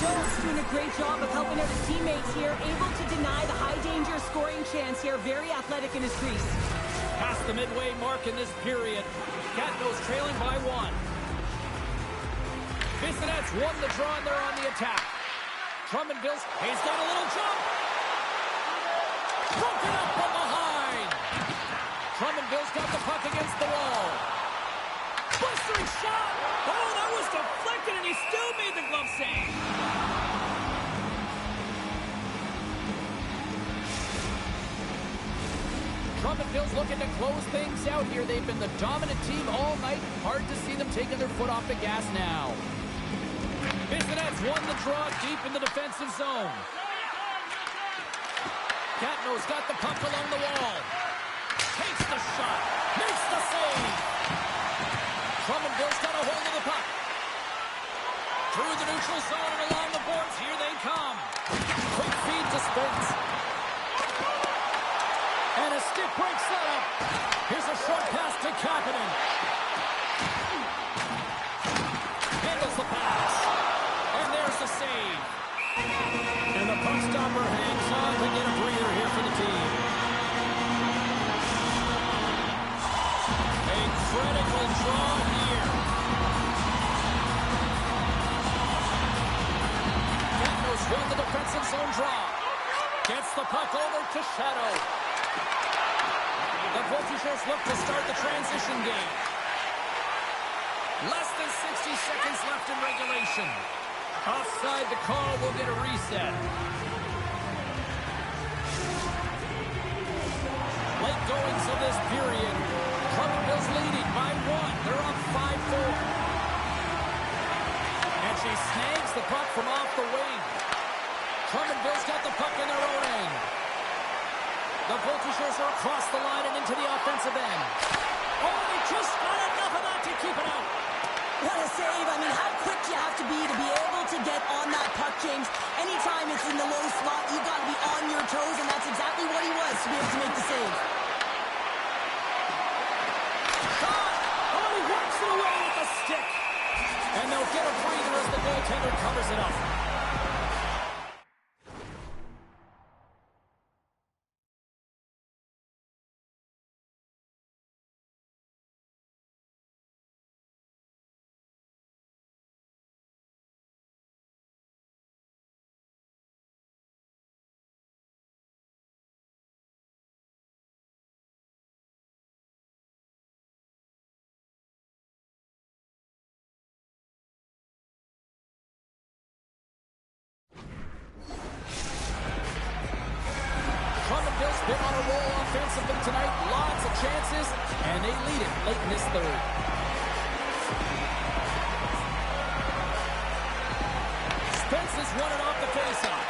Jones doing a great job of helping out his teammates here, able to deny the high-danger scoring chance here. Very athletic in his crease.
Past the midway mark in this period. Gatineau's trailing by 1. Bissonnette's won the draw, and they're on the attack. Drummondville's, he's got a little jump. Broken up from behind. Drummondville's got the puck against the wall. answering shot. Oh, that was deflected, and he still made the glove save. Drummondville's looking to close things out here. They've been the dominant team all night. Hard to see them taking their foot off the gas now. Bissonet's won the draw deep in the defensive zone. Gatineau's got the puck along the wall. Takes the shot. Makes the save. Drummondville's got a hold of the puck. Through the neutral zone and along the boards. Here they come. Quick feed to Spence. And a stick break setup. Here's a short pass to Kapanen. Handles the pass. And there's the save. And the puck stopper hangs on to get a breather here for the team. A critical draw here. Gatineau's won the defensive zone draw. Gets the puck over to Shadow. The Voltigeurs look to start the transition game. Less than 60 seconds left in regulation. Offside the call will get a reset. Late goings of this period. Drummondville's leading by 1. They're up 5-4. And she snags the puck from off the wing. Drummondville's got the puck in their own end. The Voltigeurs are across the line and into the offensive end. Oh, they just got enough of that to keep it out.
What a save. I mean, how quick you have to be able to get on that puck, James. Anytime it's in the low slot, you've got to be on your toes, and that's exactly what he was to be able to make the save.
Shot! Oh, he works it away with the stick. And they'll get a breather as the goaltender covers it up. Drummondville's been on a roll offensively tonight. Lots of chances, and they lead it late in this third. Spence has won it off the faceoff.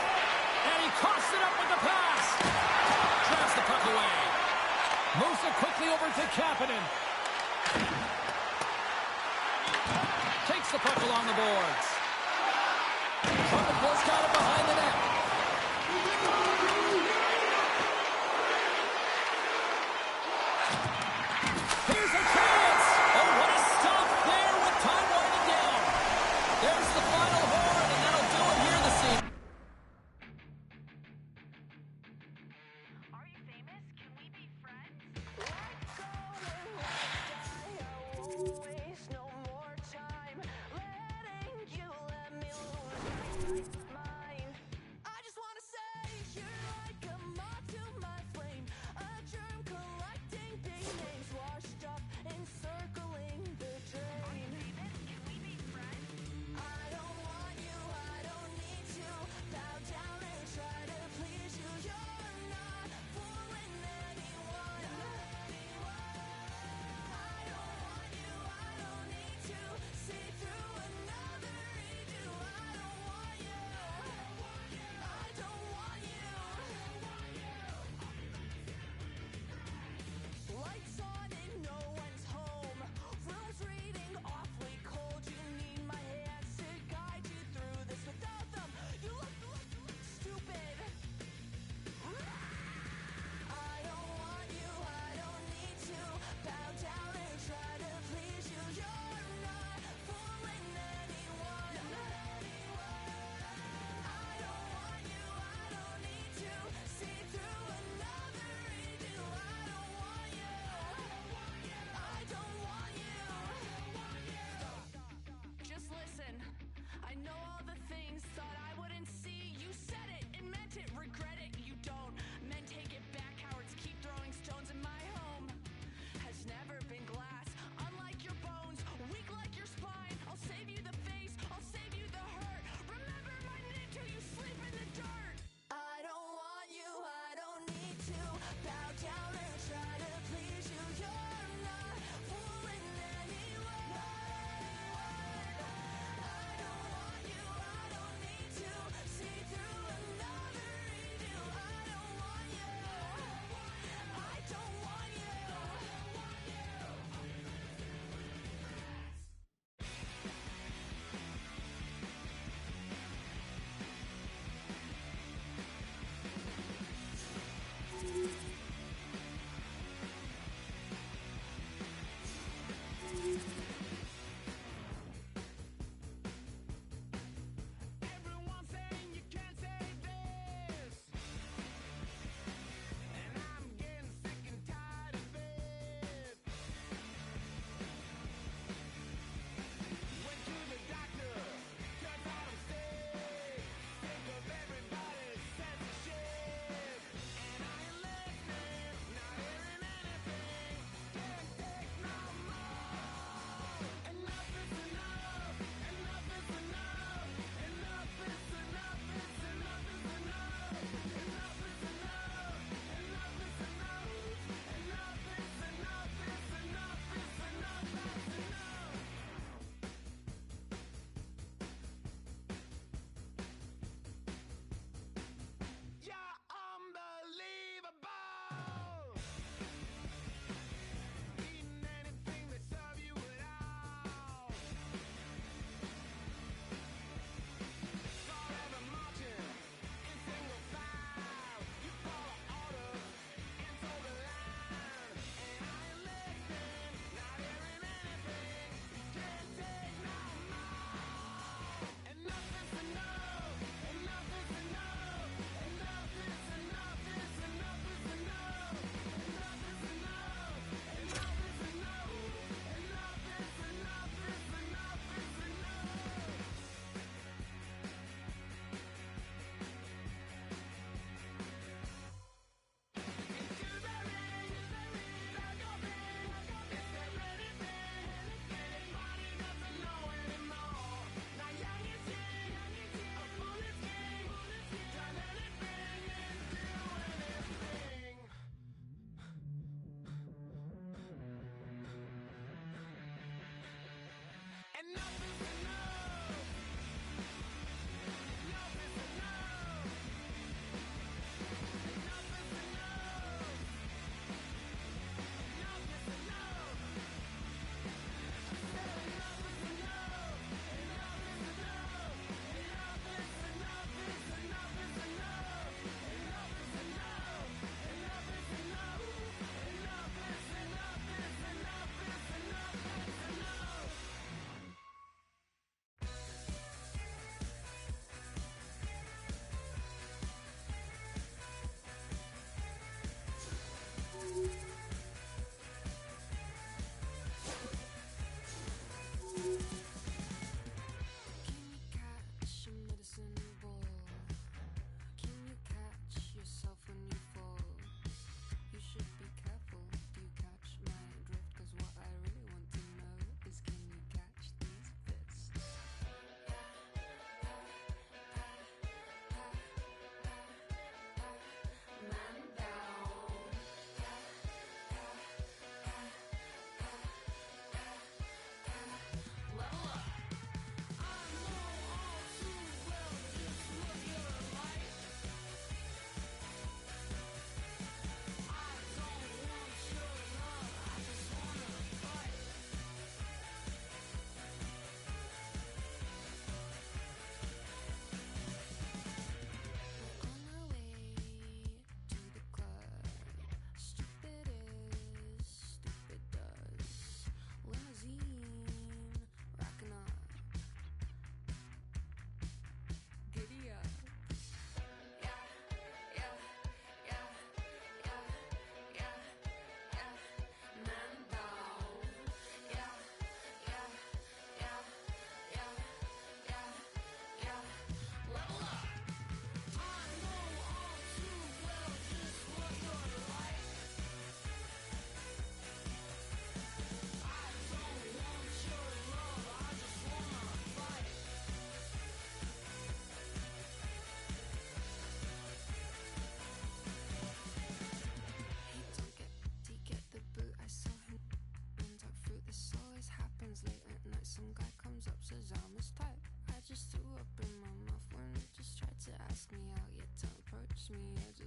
And he coughs it up with the pass. Drives the puck away. Moves it quickly over to Kapanen. Takes the puck along the boards. Drummondville's got it behind the net. Here's a chance! Oh, what a stop there with time winding down. There's the final horn, and that'll do it here this evening.
Are you famous? Can we be friends? Waste no more time letting you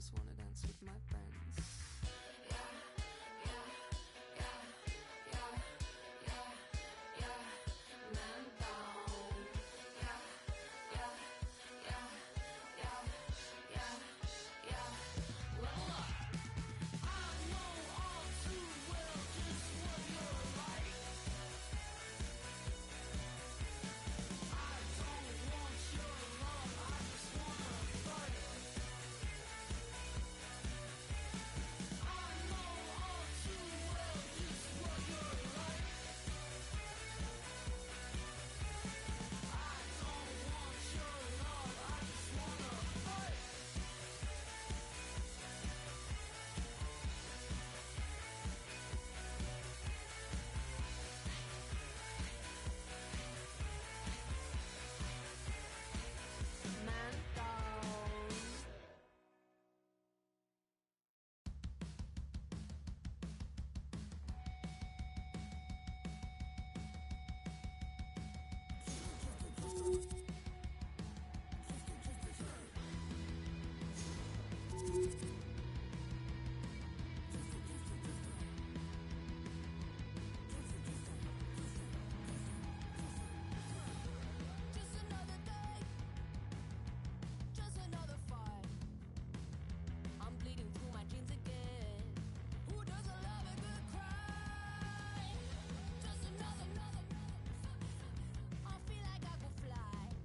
just wanna dance with my friends.
I feel like I could fly.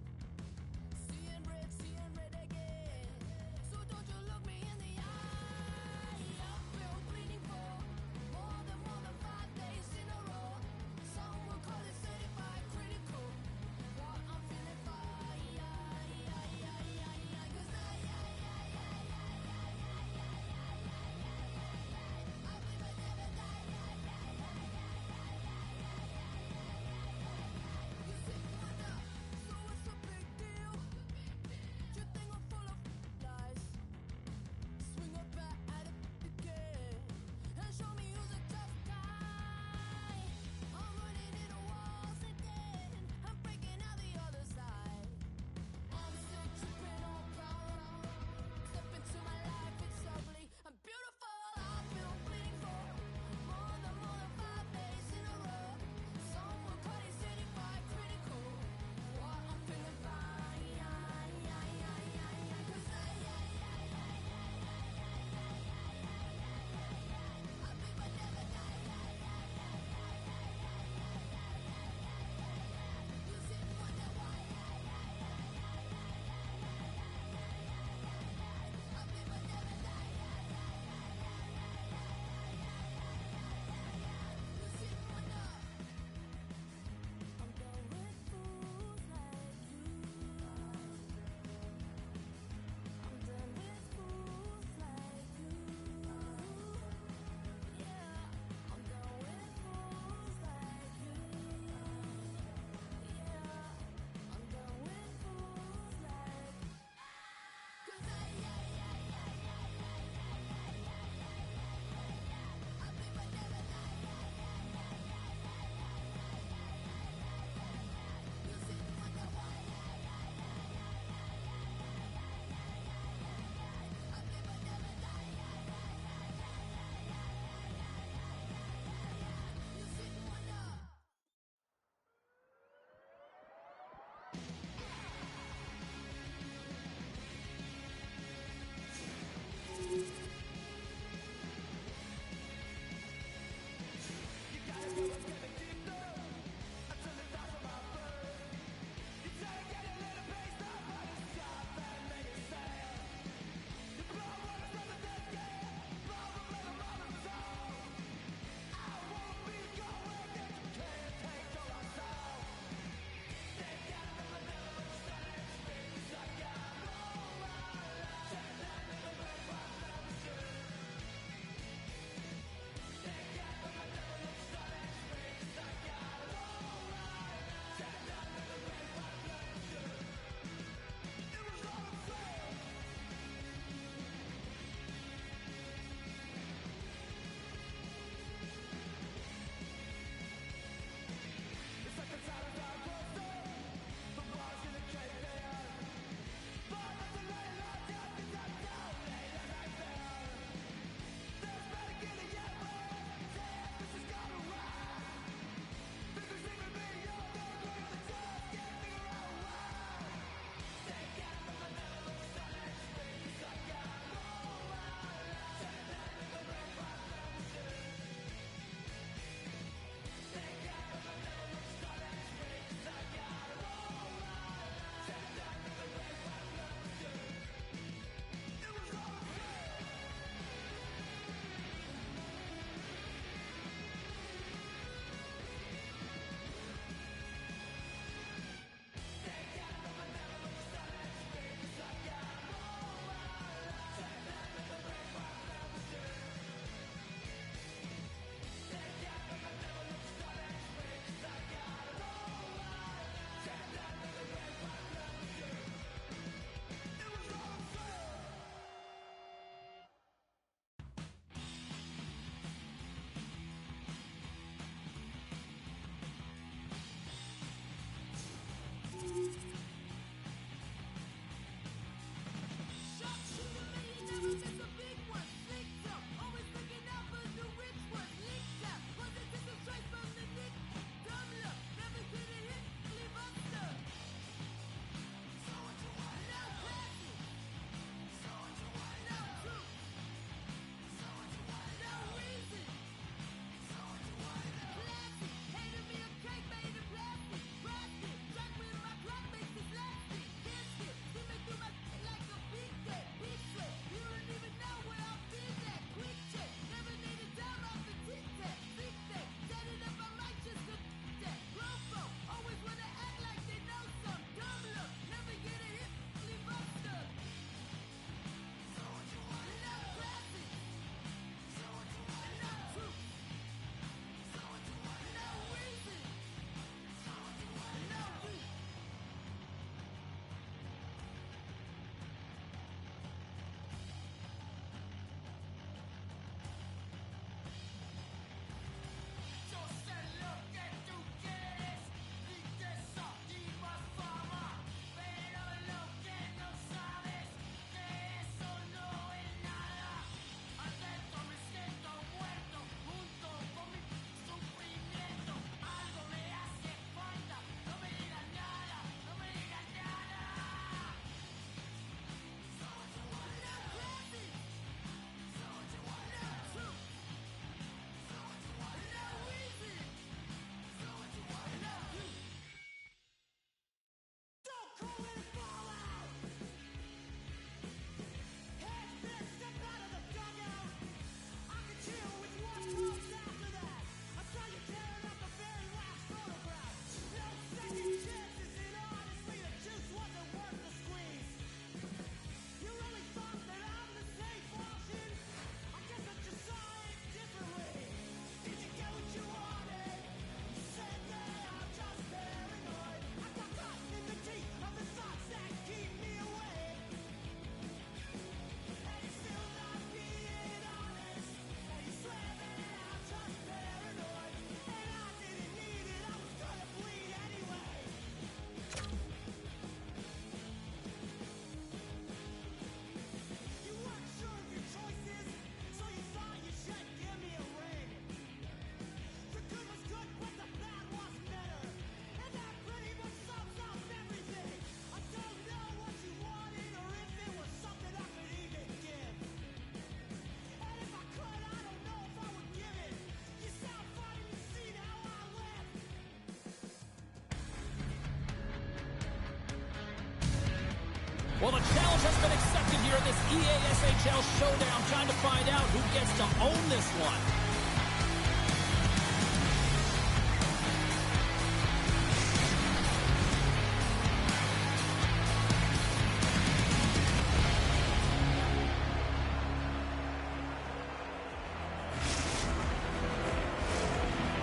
Well, the challenge has been accepted here in this EASHL showdown. Time to find out who gets to own this one.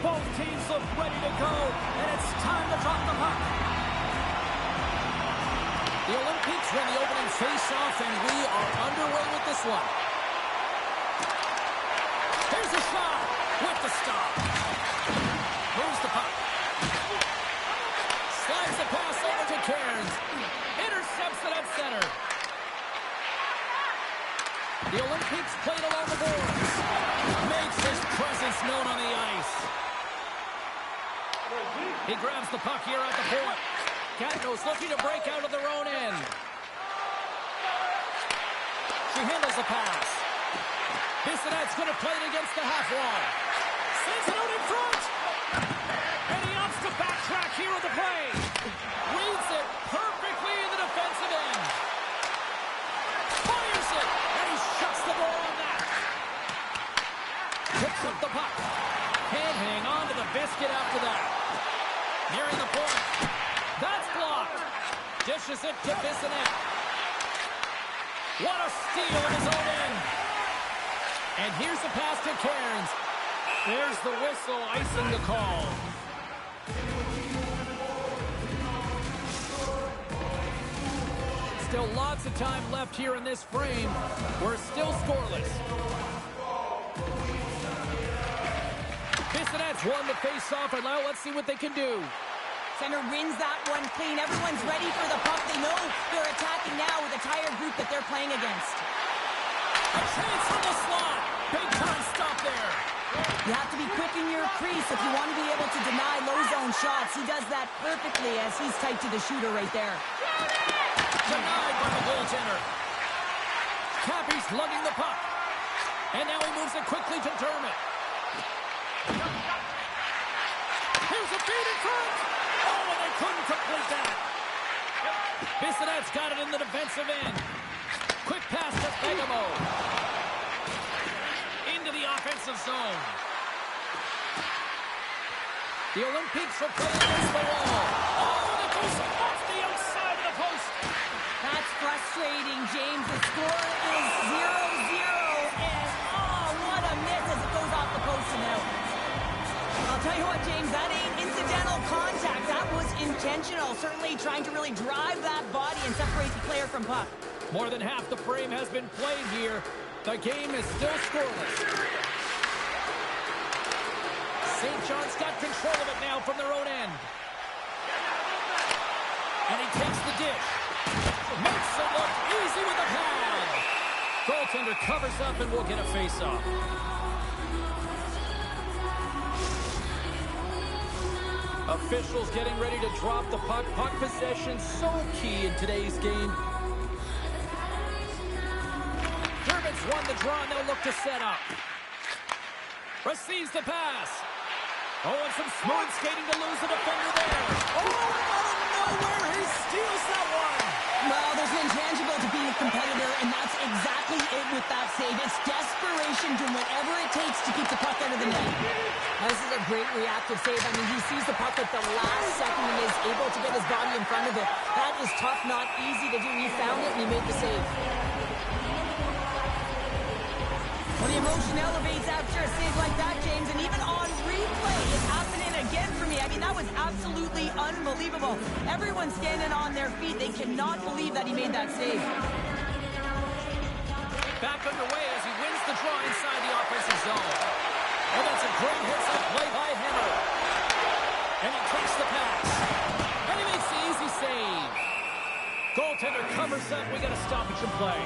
Both teams look ready to go, and it's time to drop the puck. The Olympics win the opening face-off, and we are underway with this one. Here's a shot with the stop. Moves the puck. Slides the pass over to Cairns. Intercepts it at center. The Olympics played along the boards. Makes his presence known on the ice. He grabs the puck here at the point. Catnos looking to break out of their own end. She handles the pass. Bissonnette's going to play it against the half wall. Sends it out in front. And he opts to backtrack here with the play. Reads it perfectly in the defensive end. Fires it. And he shuts the door on that. Picks up the puck. Can't hang on to the biscuit after that. Nearing the point. That's blocked. Dishes it to Bissonnette. What a steal in his own end. And here's the pass to Cairns. There's the whistle, icing the call. Still lots of time left here in this frame. We're still scoreless. Bissonnette's won the face-off, and now let's see what they can do.
Center wins that one clean. Everyone's ready for the puck. They know they're attacking now with a tired group that they're playing against.
A chance from the slot. Big time stop there.
You have to be quick in your crease if you want to be able to deny low zone shots. He does that perfectly as he's tight to the shooter right there.
Denied by the goaltender. Cappy's lugging the puck. And now he moves it quickly to Dermott. Here's a feed in front. Oh, and they couldn't complete that. Bissonnette's got it in the defensive end. Quick pass to Fegamo. Into the offensive zone. The Olympics will play against the wall. Oh, and it goes off the outside of the post.
That's frustrating, James. The score is 0-0, and oh, what a miss as it goes off the post and out. I'll tell you what, James, that ain't incidental contact. That was intentional. Certainly trying to really drive that body and separate the player from puck.
More than half the frame has been played here. The game is still scoreless. St. John's got control of it now from their own end. And he takes the dish. Makes it look easy with the pad. Goaltender covers up and will get a face-off. Officials getting ready to drop the puck. Puck possession so key in today's game. Dermott's won the draw, and they'll look to set up. Receives the pass. Oh, and some smooth skating to lose the defender there. Oh, out of nowhere, he steals that one.
Well, there's an intangible to being a competitor, and that's exactly it with that save. It's desperation, doing whatever it takes to keep the puck out of the net. Now, this is a great reactive save. I mean, he sees the puck at the last second and is able to get his body in front of it. That is tough, not easy to do. He found it, and he made the save. Well, the emotion elevates after a save like that, James, and even on replay, it's happening again for me. I mean, that was absolutely unbelievable. Everyone's standing on their feet. They cannot believe that he made that save.
Back underway as he wins the draw inside the offensive zone. Oh, that's a great hits-up play by Henry. And he takes the pass. And he makes the easy save. Goaltender covers up. We got a stoppage in play.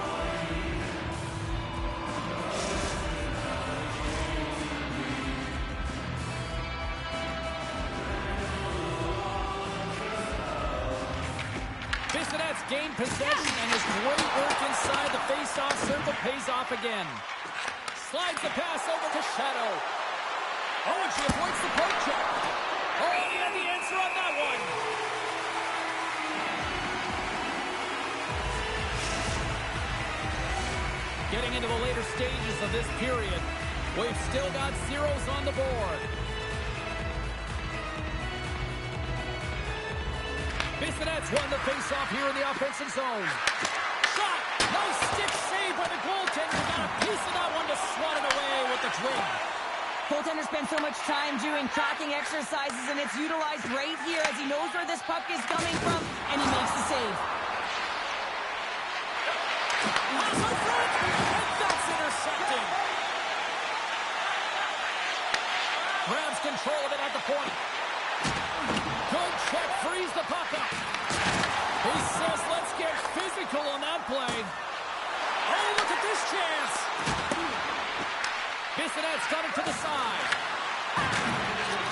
Bissonnette's gained possession, and his great work inside the face-off circle pays off again. Slides the pass over to Shadow. Oh, and she avoids the poke check. Oh, he had the answer on that one. Getting into the later stages of this period, we've still got zeros on the board. Bissonnette's won the face-off here in the offensive zone. Shot! Nice stick save by the goaltender. Got a piece of that one to swat it away with the twig.
Goaltender spends so much time doing tracking exercises, and it's utilized right here as he knows where this puck is coming from, and he makes the save.
Pass in front, and that's intercepted. Grabs control of it at the point. Good check, frees the puck up. He says, let's get physical on that play. Oh, look at this chance. Bissonnette's got it to the side.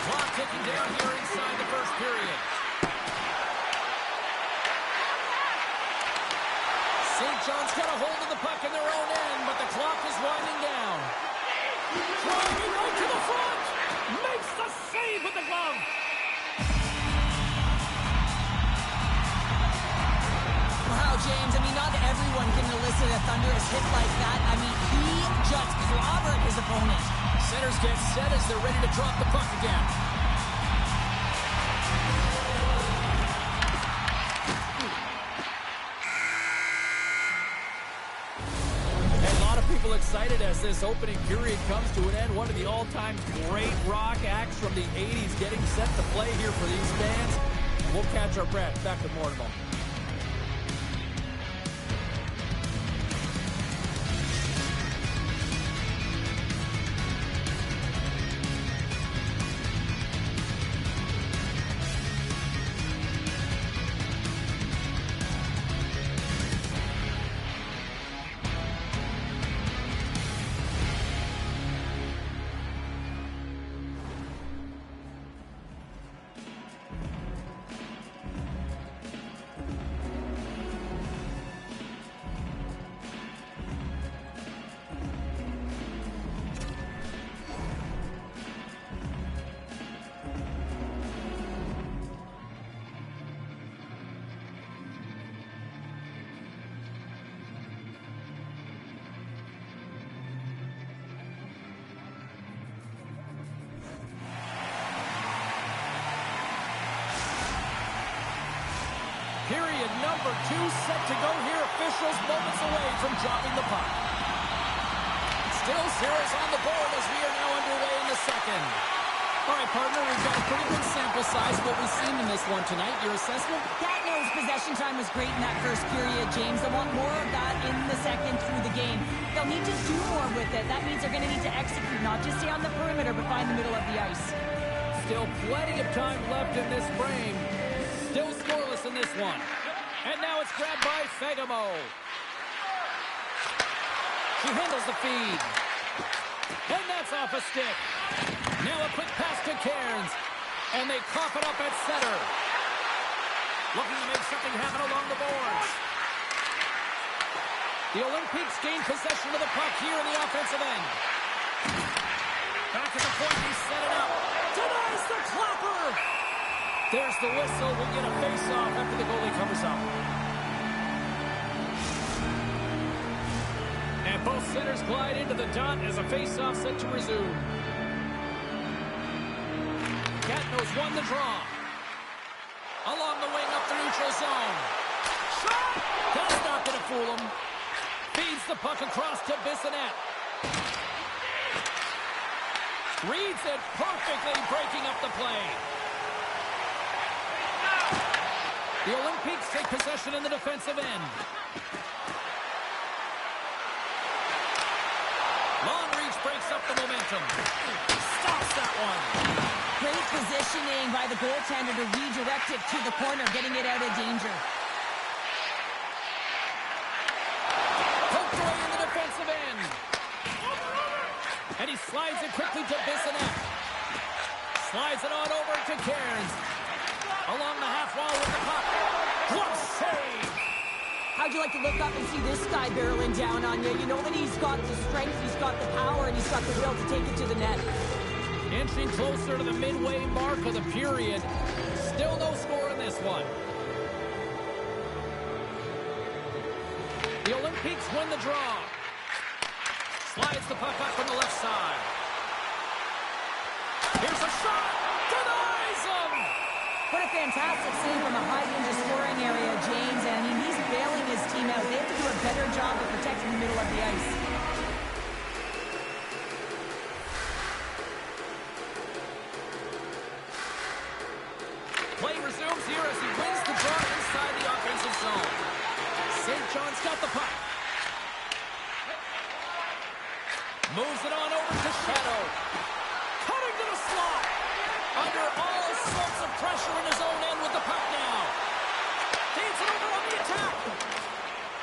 Clock ticking down here inside the first period. St. John's got a hold of the puck in their own end, but the clock is winding down. Driving right to the front. Makes the save with the glove.
Wow, James, I mean, not everyone can elicit a thunderous hit like that. I mean, he just clobbered his opponent.
Centers get set as they're ready to drop the puck again. And a lot of people excited as this opening period comes to an end. One of the all-time great rock acts from the 80s getting set to play here for these fans. And we'll catch our breath. Back with more in a moment. Period number 2 set to go here. Officials moments away from dropping the puck. Still zeros on the board as we are now underway in the second. All right, partner, we've got a pretty good sample size of what we've seen in this one tonight. Your assessment?
Gatineau's possession time was great in that first period, James. They'll want more of that in the second through the game. They'll need to do more with it. That means they're going to need to execute, not just stay on the perimeter, but find the middle of the ice.
Still plenty of time left in this frame. Still scoreless in this one. And now it's grabbed by Fagemo. She handles the feed. And that's off a stick. Now a quick pass to Cairns. And they cough it up at center. Looking to make something happen along the boards. The Olympics gain possession of the puck here in the offensive end. Back at the point, he set it up. Denies the clapper. There's the whistle. We'll get a face-off after the goalie covers up. And both centers glide into the dot as a face-off set to resume. Gatineau's won the draw. Along the wing up the neutral zone. Shot! That's not going to fool him. Feeds the puck across to Bissonnette. Reads it perfectly, breaking up the play. The Olympics take possession in the defensive end. Long reach breaks up the momentum. Stops that one.
Great positioning by the goaltender to redirect it to the corner, getting it out of danger.
Poked away in the defensive end. And he slides it quickly to Bissonnette. Slides it on over to Cairns. Along the half wall with the puck. What save!
How'd you like to look up and see this guy barreling down on you? You know that he's got the strength, he's got the power, and he's got the will to take it to the net.
Inching closer to the midway mark of the period. Still no score in this one. The Olympics win the draw. Slides the puck up from the left side. Here's a shot. Denies him.
What a fantastic save from a high danger scoring area, James. And I mean, he's bailing his team out. They have to do a better job of protecting the middle of the ice.
Play resumes here as he wins the draw inside the offensive zone. St. John's got the puck. Moves it on over to Shadow. Cutting to the slot. Under all sorts of pressure in his own end with the puck now. Feeds it over on the attack.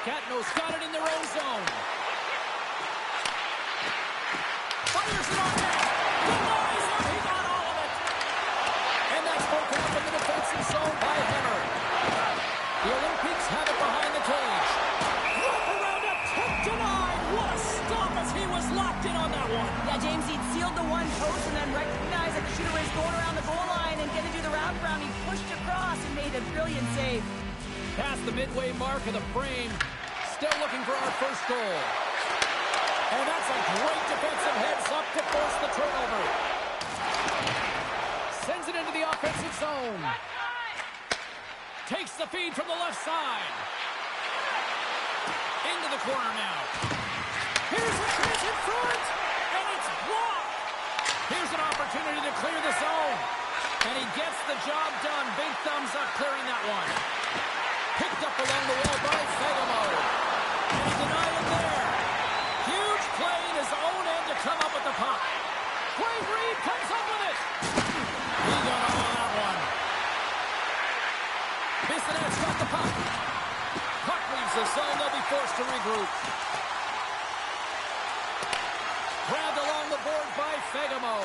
Catno's got it in their own zone. Fires it on net. Denies him. He got all of it. And that's broken up in the defensive zone by Henner. The Olympics have it behind the cage. Wrap around a tip denied. What a stop as he was locked in on that one.
Yeah, James, he'd sealed the one post and then recognized that the shooter was going around the goal line and going to do the wraparound. He pushed across and made a brilliant save.
Past the midway mark of the frame. Still looking for our first goal. And that's a great defensive heads-up to force the turnover. Sends it into the offensive zone. Takes the feed from the left side. Into the corner now. Here's a chance in front. And it's blocked. Here's an opportunity to clear the zone. And he gets the job done. Big thumbs up clearing that one. Picked up along the wall by Fagemo. And he denied it there. Huge play in his own end to come up with the puck. Quade Reed comes up with it. He got all of that one. Bissonnette's got the puck. Puck leaves the zone. They'll be forced to regroup. Grabbed along the board by Fagemo.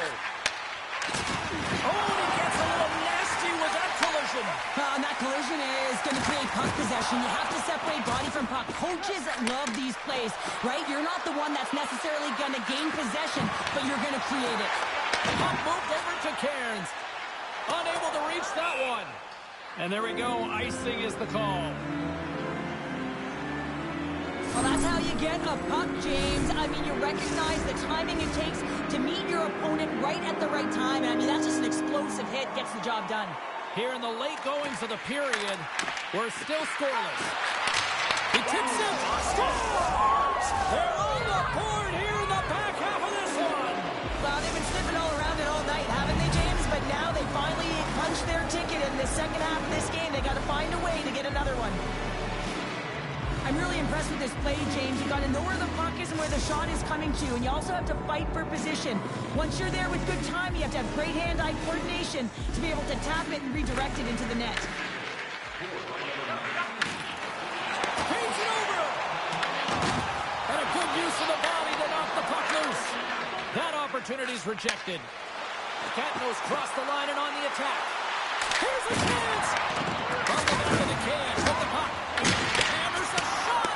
Oh, and he gets a little nasty with that collision.
And that collision is going to create puck possession. You have to separate body from puck. Coaches love these plays, right? You're not the one that's necessarily going to gain possession, but you're going to create it.
Puck moved over to Cairns. Unable to reach that one. And there we go. Icing is the call.
Well, that's how you get a puck, James. I mean, you recognize the timing it takes to meet your opponent right at the right time. I mean, that's just an explosive hit. Gets the job done.
Here in the late goings of the period, we're still scoreless. He tips it. Scores! They're on the board here in the back half of this one.
Well, they've been sniffing all around it all night, haven't they, James? But now they finally punched their ticket in the second half of this game. They got to find a way to get another one. I'm really impressed with this play, James. You got to know where the puck is and where the shot is coming to, and you also have to fight for position. Once you're there with good time, you have to have great hand-eye coordination to be able to tap it and redirect it into the net.
Paints it over. And a good use of the body to knock the puck loose. That opportunity's rejected. Catno's crossed the line and on the attack. Here's a chance. Bumbled out of the can with the puck. Hammers a shot.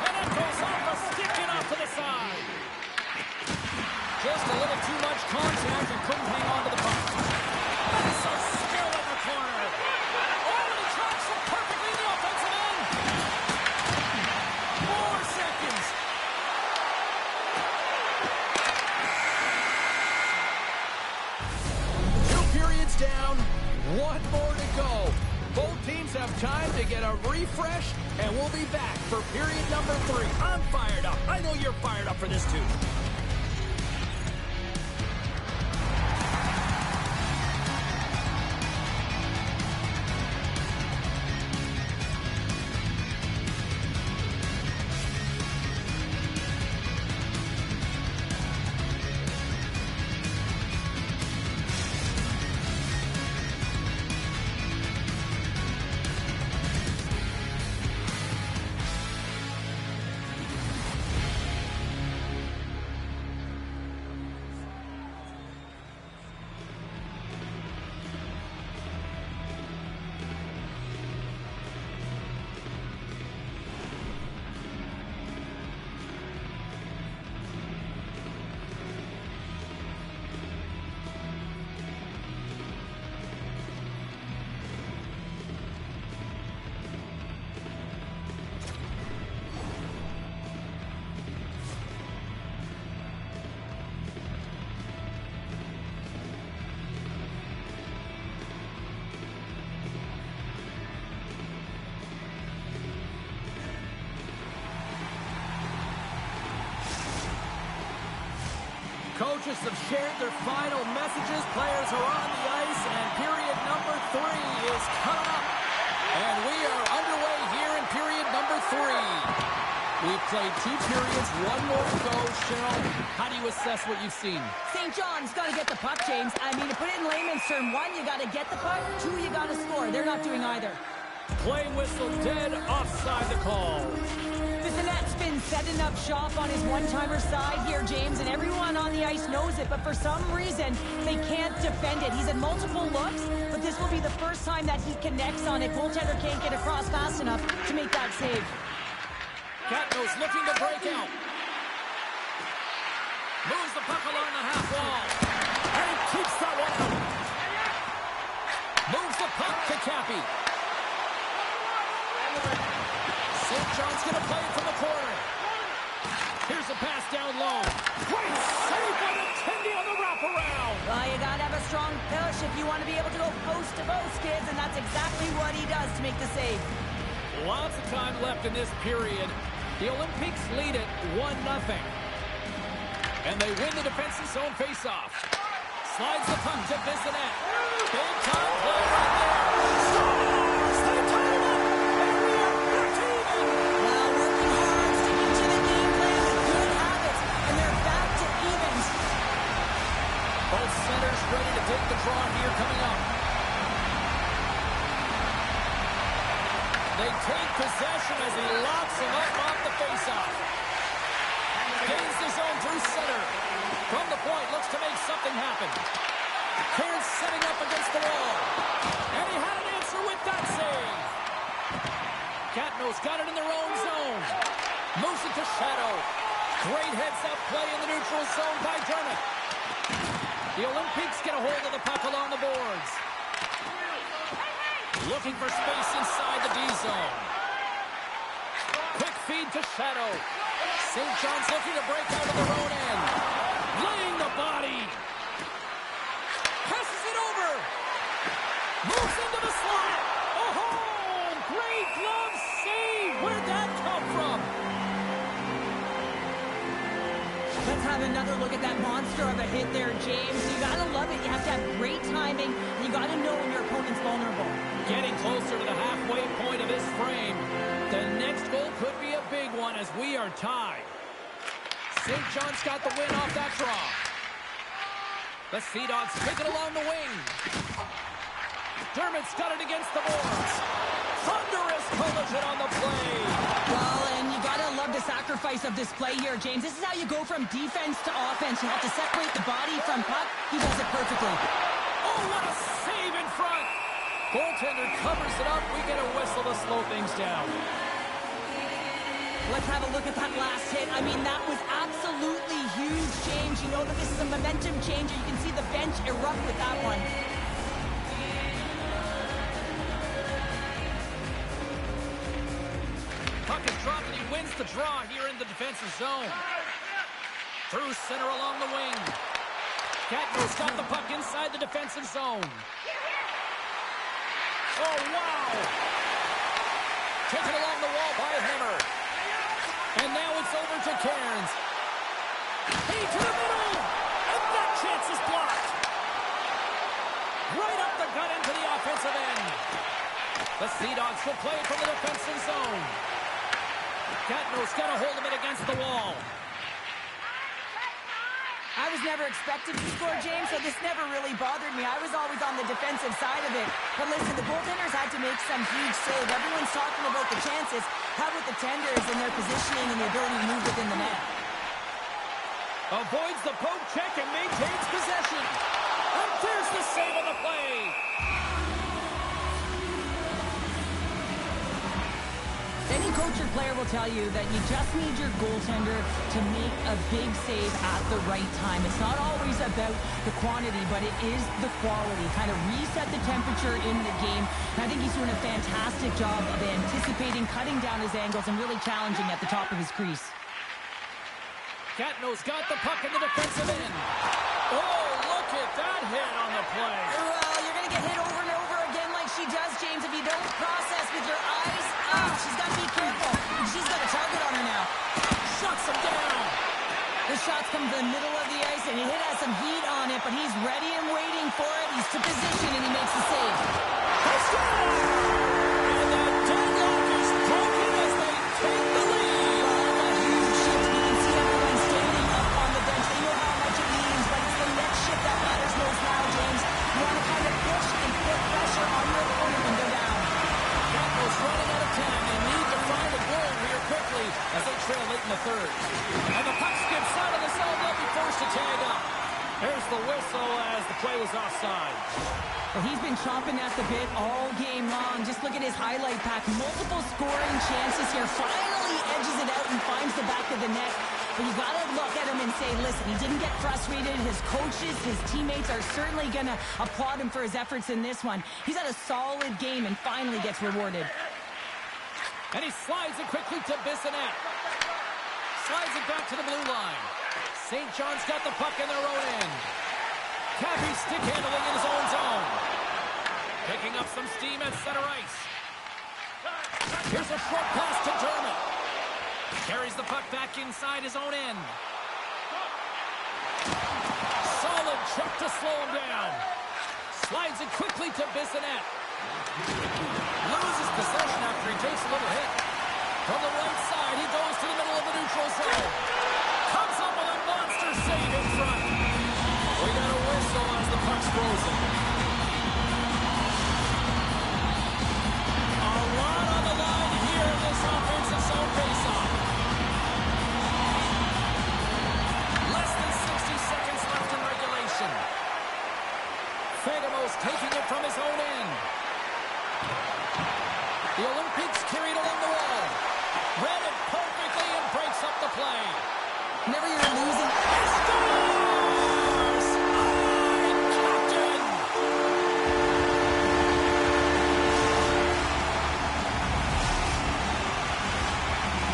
And it goes off a stick and off to the side. Just a little too much contact and couldn't hang on to the puck. Massive skill in the corner. Oh, and he tracks it perfectly in the offensive end. 4 seconds. Two periods down, one more to go. Both teams have time to get a refresh, and we'll be back for period number 3. I'm fired up. I know you're fired up for this too. Coaches have shared their final messages. Players are on the ice, and period number 3 is coming up. And we are underway here in period number 3. We've played 2 periods, 1 more to go. Cheryl, how do you assess what you've seen?
St. John's got to get the puck, James. I mean, to put it in layman's term, 1, you got to get the puck. 2, you got to score. They're not doing either.
Play whistle dead, offside the call.
Bissonnette's been setting up shop on his one-timer side here, James, and everyone on the ice knows it, but for some reason, they can't defend it. He's had multiple looks, but this will be the first time that he connects on it. Goaltender can't get across fast enough to make that save.
Catnos looking to break out. Moves the puck along the half wall. And he keeps that one out. Moves the puck to Cappy. St. John's going to play it from the corner. Here's a pass down low. Great save by the Tendy on the wraparound.
Well, you got to have a strong push if you want to be able to go post to post, kids, and that's exactly what he does to make the save.
Lots of time left in this period. The Olympics lead it 1-0. And they win the defensive zone faceoff. Slides the puck to Bissonnette. Big time play right there. Scores! They tie it up! And we are back to even!
Well, working hard, sticking to the game plan with good habits, and they're back to evens.
Both centers ready to take the draw here coming up. They take possession as he locks him up off the faceoff. Gains the zone through center. From the point, looks to make something happen. Cairns setting up against the wall. And he had an answer with that save. Catnos got it in their own zone. Moves it to Shadow. Great heads-up play in the neutral zone by Dermott. The Olympics get a hold of the puck along the boards. Looking for space inside the D-zone. Quick feed to Shadow. St. John's looking to break out of their own end. Laying the body. Passes it over. Moves into the slot. Oh, great glove save. Where'd that come from?
Let's have another look at that monster of a hit there, James. You gotta love it. You have to have great timing, and you gotta know when your opponent's vulnerable.
Getting closer to the halfway point of this frame. The next goal could be a big one as we are tied. St. John's got the win off that draw. The Sea Dogs take it along the wing. Dermott's got it against the boards. Thunderous collision on the play.
Well, and you gotta love the sacrifice of this play here, James. This is how you go from defense to offense. You have to separate the body from puck. He does it perfectly.
Oh, what a save in front. Goaltender covers it up. We get a whistle to slow things down.
Let's have a look at that last hit. I mean, that was absolutely huge, James. You know that this is a momentum changer. You can see the bench erupt with that one.
Puck is dropped and he wins the draw here in the defensive zone. Through center along the wing. Catnos got the puck inside the defensive zone. Oh, wow! Taken along the wall by Hammer. And now it's over to Cairns. Hey, to the middle! And that chance is blocked. Right up the gut into the offensive end. The Sea Dogs will play from the defensive zone. Catnos got a hold of it against the wall.
I was never expected to score, James, so this never really bothered me. I was always on the defensive side of it. But listen, the goaltenders had to make some huge save. Everyone's talking about the chances. How about the tenders and their positioning and the ability to move within the net?
Avoids the poke check and maintains possession. And there's the save on the play.
Any coach or player will tell you that you just need your goaltender to make a big save at the right time. It's not always about the quantity, but it is the quality. Kind of reset the temperature in the game. And I think he's doing a fantastic job of anticipating, cutting down his angles, and really challenging at the top of his crease.
Catnos got the puck in the defensive end. Oh, look at that hit on the play.
Well, you're going to get hit over and over again like she does, James. If you don't process with your eyes, she's got to be careful. She's got a target on her now.
Shuts him down.
The shots come to the middle of the ice, and it has some heat on it, but he's ready and waiting for it. He's to position, and he makes the save.
They score! And the deadlock is broken as they take the lead.
A huge shift. You can see everyone standing up on the bench. They know how much it means, but it's the next shift that matters most now, James. You want to kind of push and put pressure on your opponent when they're down.
Capitals running out of time. They need to find a goal here quickly as they trail late in the third. And the puck skips out of the zone. They'll be forced to tag up. There's the whistle as the play was offside.
Well, he's been chomping at the bit all game long. Just look at his highlight pack. Multiple scoring chances here. Finally edges it out and finds the back of the net. But you got to look at him and say, listen, he didn't get frustrated. His coaches, his teammates are certainly going to applaud him for his efforts in this one. He's had a solid game and finally gets rewarded.
And he slides it quickly to Bissonnette. Slides it back to the blue line. St. John's got the puck in their own end. Cappy stick handling in his own zone. Picking up some steam at center ice. Here's a short pass to Dermott. Carries the puck back inside his own end. Solid check to slow him down. Slides it quickly to Bissonnette. Loses possession after he takes a little hit. From the right side, he goes to the middle of the neutral zone. Comes up with a monster save in front. We got a whistle as the puck's frozen. A lot on the line here in this offensive zone faceoff. Less than 60 seconds left in regulation. Fagamos taking it from his own end. The Olympics carried along the wall. Read it perfectly and breaks up the play.
Never you're losing.
Scores! Iron Captain!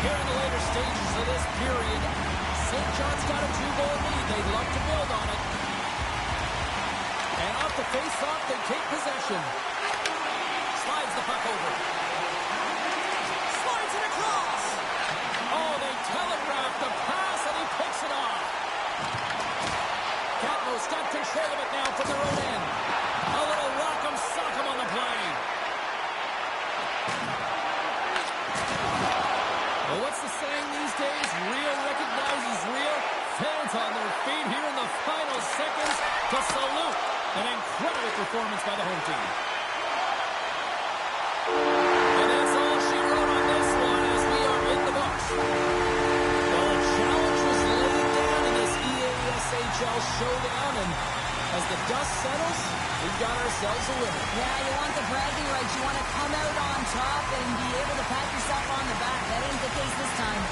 Here in the later stages of this period, St. John's got a 2-goal lead. They'd love to build on it. And off the face-off, they take possession. Slides the puck over. Slides it across. Oh, they telegraph the pass, and he picks it off. Catmo's got control of it now from their own end. A little rock'em sock'em on the play. Well, what's the saying these days? Real recognizes real. Fans on their feet here in the final seconds to salute an incredible performance by the home team. And that's all she wrote on this one as we are in the books. Well, a challenge was laid down in this EASHL showdown, and as the dust settles, we've got ourselves a winner.
Yeah, you want the bragging rights. You want to come out on top and be able to pat yourself on the back. That ain't the case this time.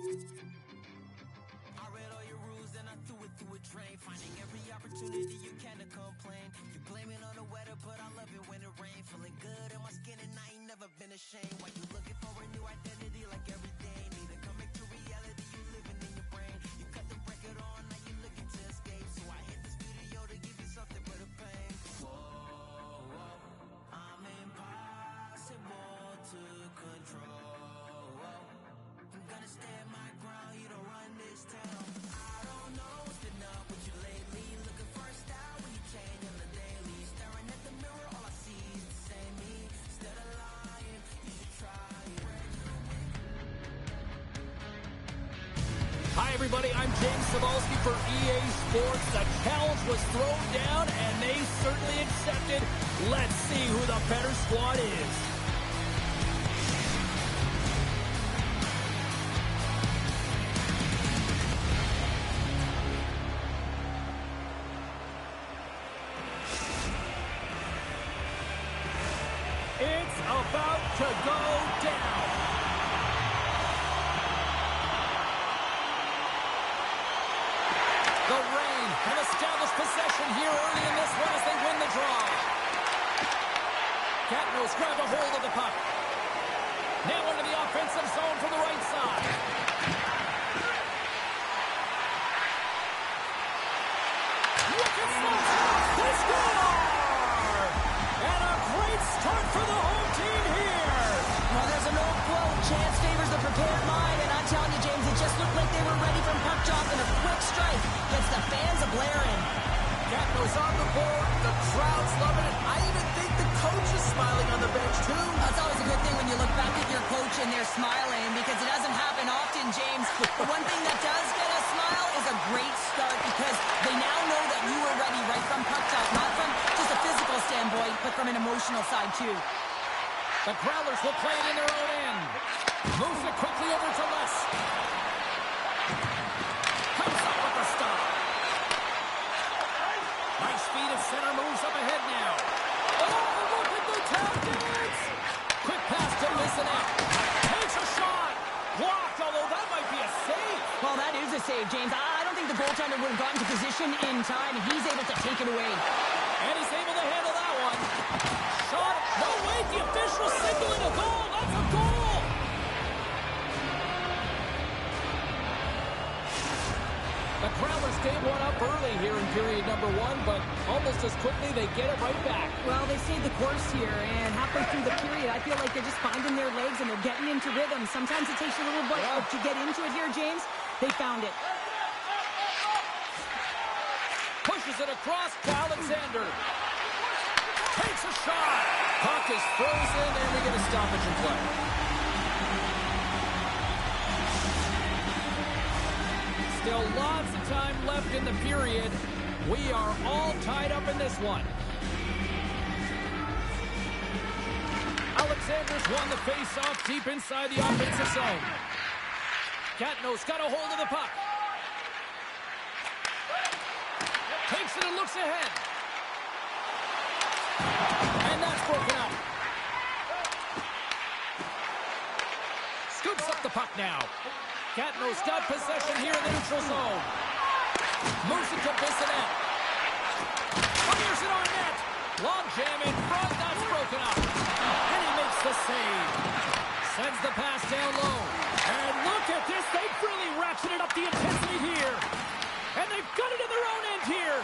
I read all your rules and I threw it through a train. Finding every opportunity you can to complain. You blame it on the weather, but I love it when it rains. Feeling good in my skin and I ain't never been ashamed. Why you looking for a new identity like every day? Need to come back to reality, you living in your brain. You cut the record on, now you looking to escape. So I hit the studio to give you something but a pain. Whoa, whoa, I'm impossible to control. I'm gonna stand my ground, you don't run this town. I don't know what's been up with you lately. Looking for a style when you change on the daily. Staring at the mirror, all I see is the same me. Instead of lying, you should try it.
Hi, everybody. I'm James Cebulski for EA Sports. The challenge was thrown down, and they certainly accepted. Let's see who the better squad is. It's about to go down. The Reign have established possession here early in this one as they win the draw. Catnos grab a hold of the puck. Now into the offensive zone from the right side. Look at Slaughter! They score! And a great start for the home team here.
Well, there's an old quote, chance favors the prepared mind, and I'm telling you, James, it just looked like they were ready from puck drop, and a quick strike gets the fans a-blaring.
Catnos on the board. The crowd's loving it. I even think the coach is smiling on the bench, too.
That's always a good thing when you look back at your coach and they're smiling, because it doesn't happen often, James. The one thing that does get a smile is a great start, because they now know that you were ready right from puck drop, not from just a physical standpoint, but from an emotional side, too.
The Growlers will play it in their own end. Moves it quickly over to Les. Comes up with the stop. Nice speed at center, moves up ahead now. Oh, look at the tap dance! Quick pass to Listenet. Takes a shot. Blocked, although that might be a save.
Well, that is a save, James. I don't think the goaltender would have gotten to position in time, and he's able to take it away.
And he's able to handle that one. Shot. No, wait, the official signaling a goal. That's a goal. The Growlers gave one up early here in period number one, but almost as quickly they get it right back.
Well, they stayed the course here, and halfway through the period, I feel like they're just finding their legs and they're getting into rhythm. Sometimes it takes a little bit to get into it here, James. They found it.
Pushes it across to Alexander. Takes a shot. Puck is frozen, and we get a stoppage in play. Still lots of time left in the period. We are all tied up in this one. Alexander's won the face-off deep inside the offensive zone. Catnos got a hold of the puck. Takes it and looks ahead. And that's broken up. Scoops up the puck now. Catnos got possession here in the neutral zone. Moves it to Bissonnette. Fires it on net. Long jam in front. That's broken up. And he makes the save. Sends the pass down low. And look at this. They've really ratcheted up the intensity here. And they've got it in their own end here.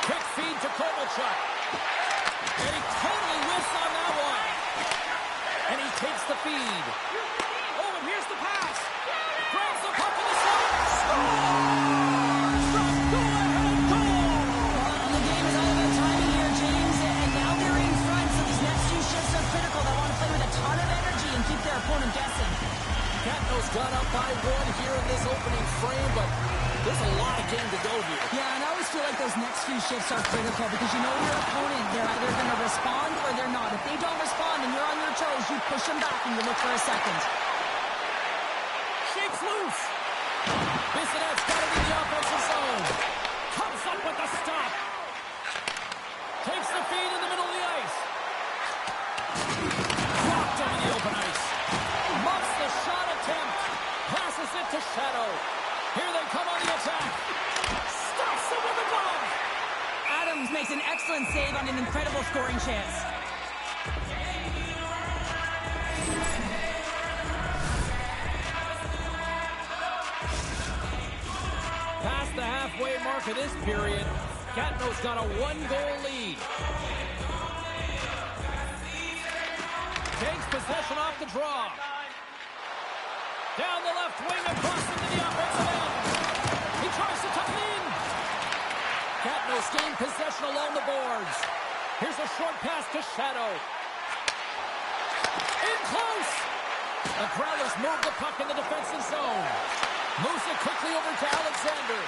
Quick feed to Kovalchuk. And he totally whiffs on that one. And he takes the feed. Oh, and here's the pass. Grabs the puck in the slot. Scores! From go-ahead goal!
Well, the game is all about timing here, James, and now they're in front, so these next few shifts are critical. They want to play with a ton of energy and keep their opponent guessing.
Catnos got up by one here in this opening frame, but there's a lot of game to go here.
Yeah, and I always feel like those next few shifts are critical because you know your opponent, they're either going to respond or they're not. If they don't respond and you're on your toes, you push them back and you look for a second.
Shakes loose. Bissonnette's got it in the offensive zone. Comes up with the stop. Takes the feed in the middle of the ice. Dropped over the open ice. Muffs the shot attempt.
an excellent save on an incredible scoring chance.
Past the halfway mark of this period, Gatineau's got a one-goal lead. Takes possession off the draw. Down the left wing, across into the offensive end. He tries to tuck it in. Gatineau's gained possession along the boards. Here's a short pass to Shadow. In close. The Growlers move the puck in the defensive zone. Moves it quickly over to Alexander.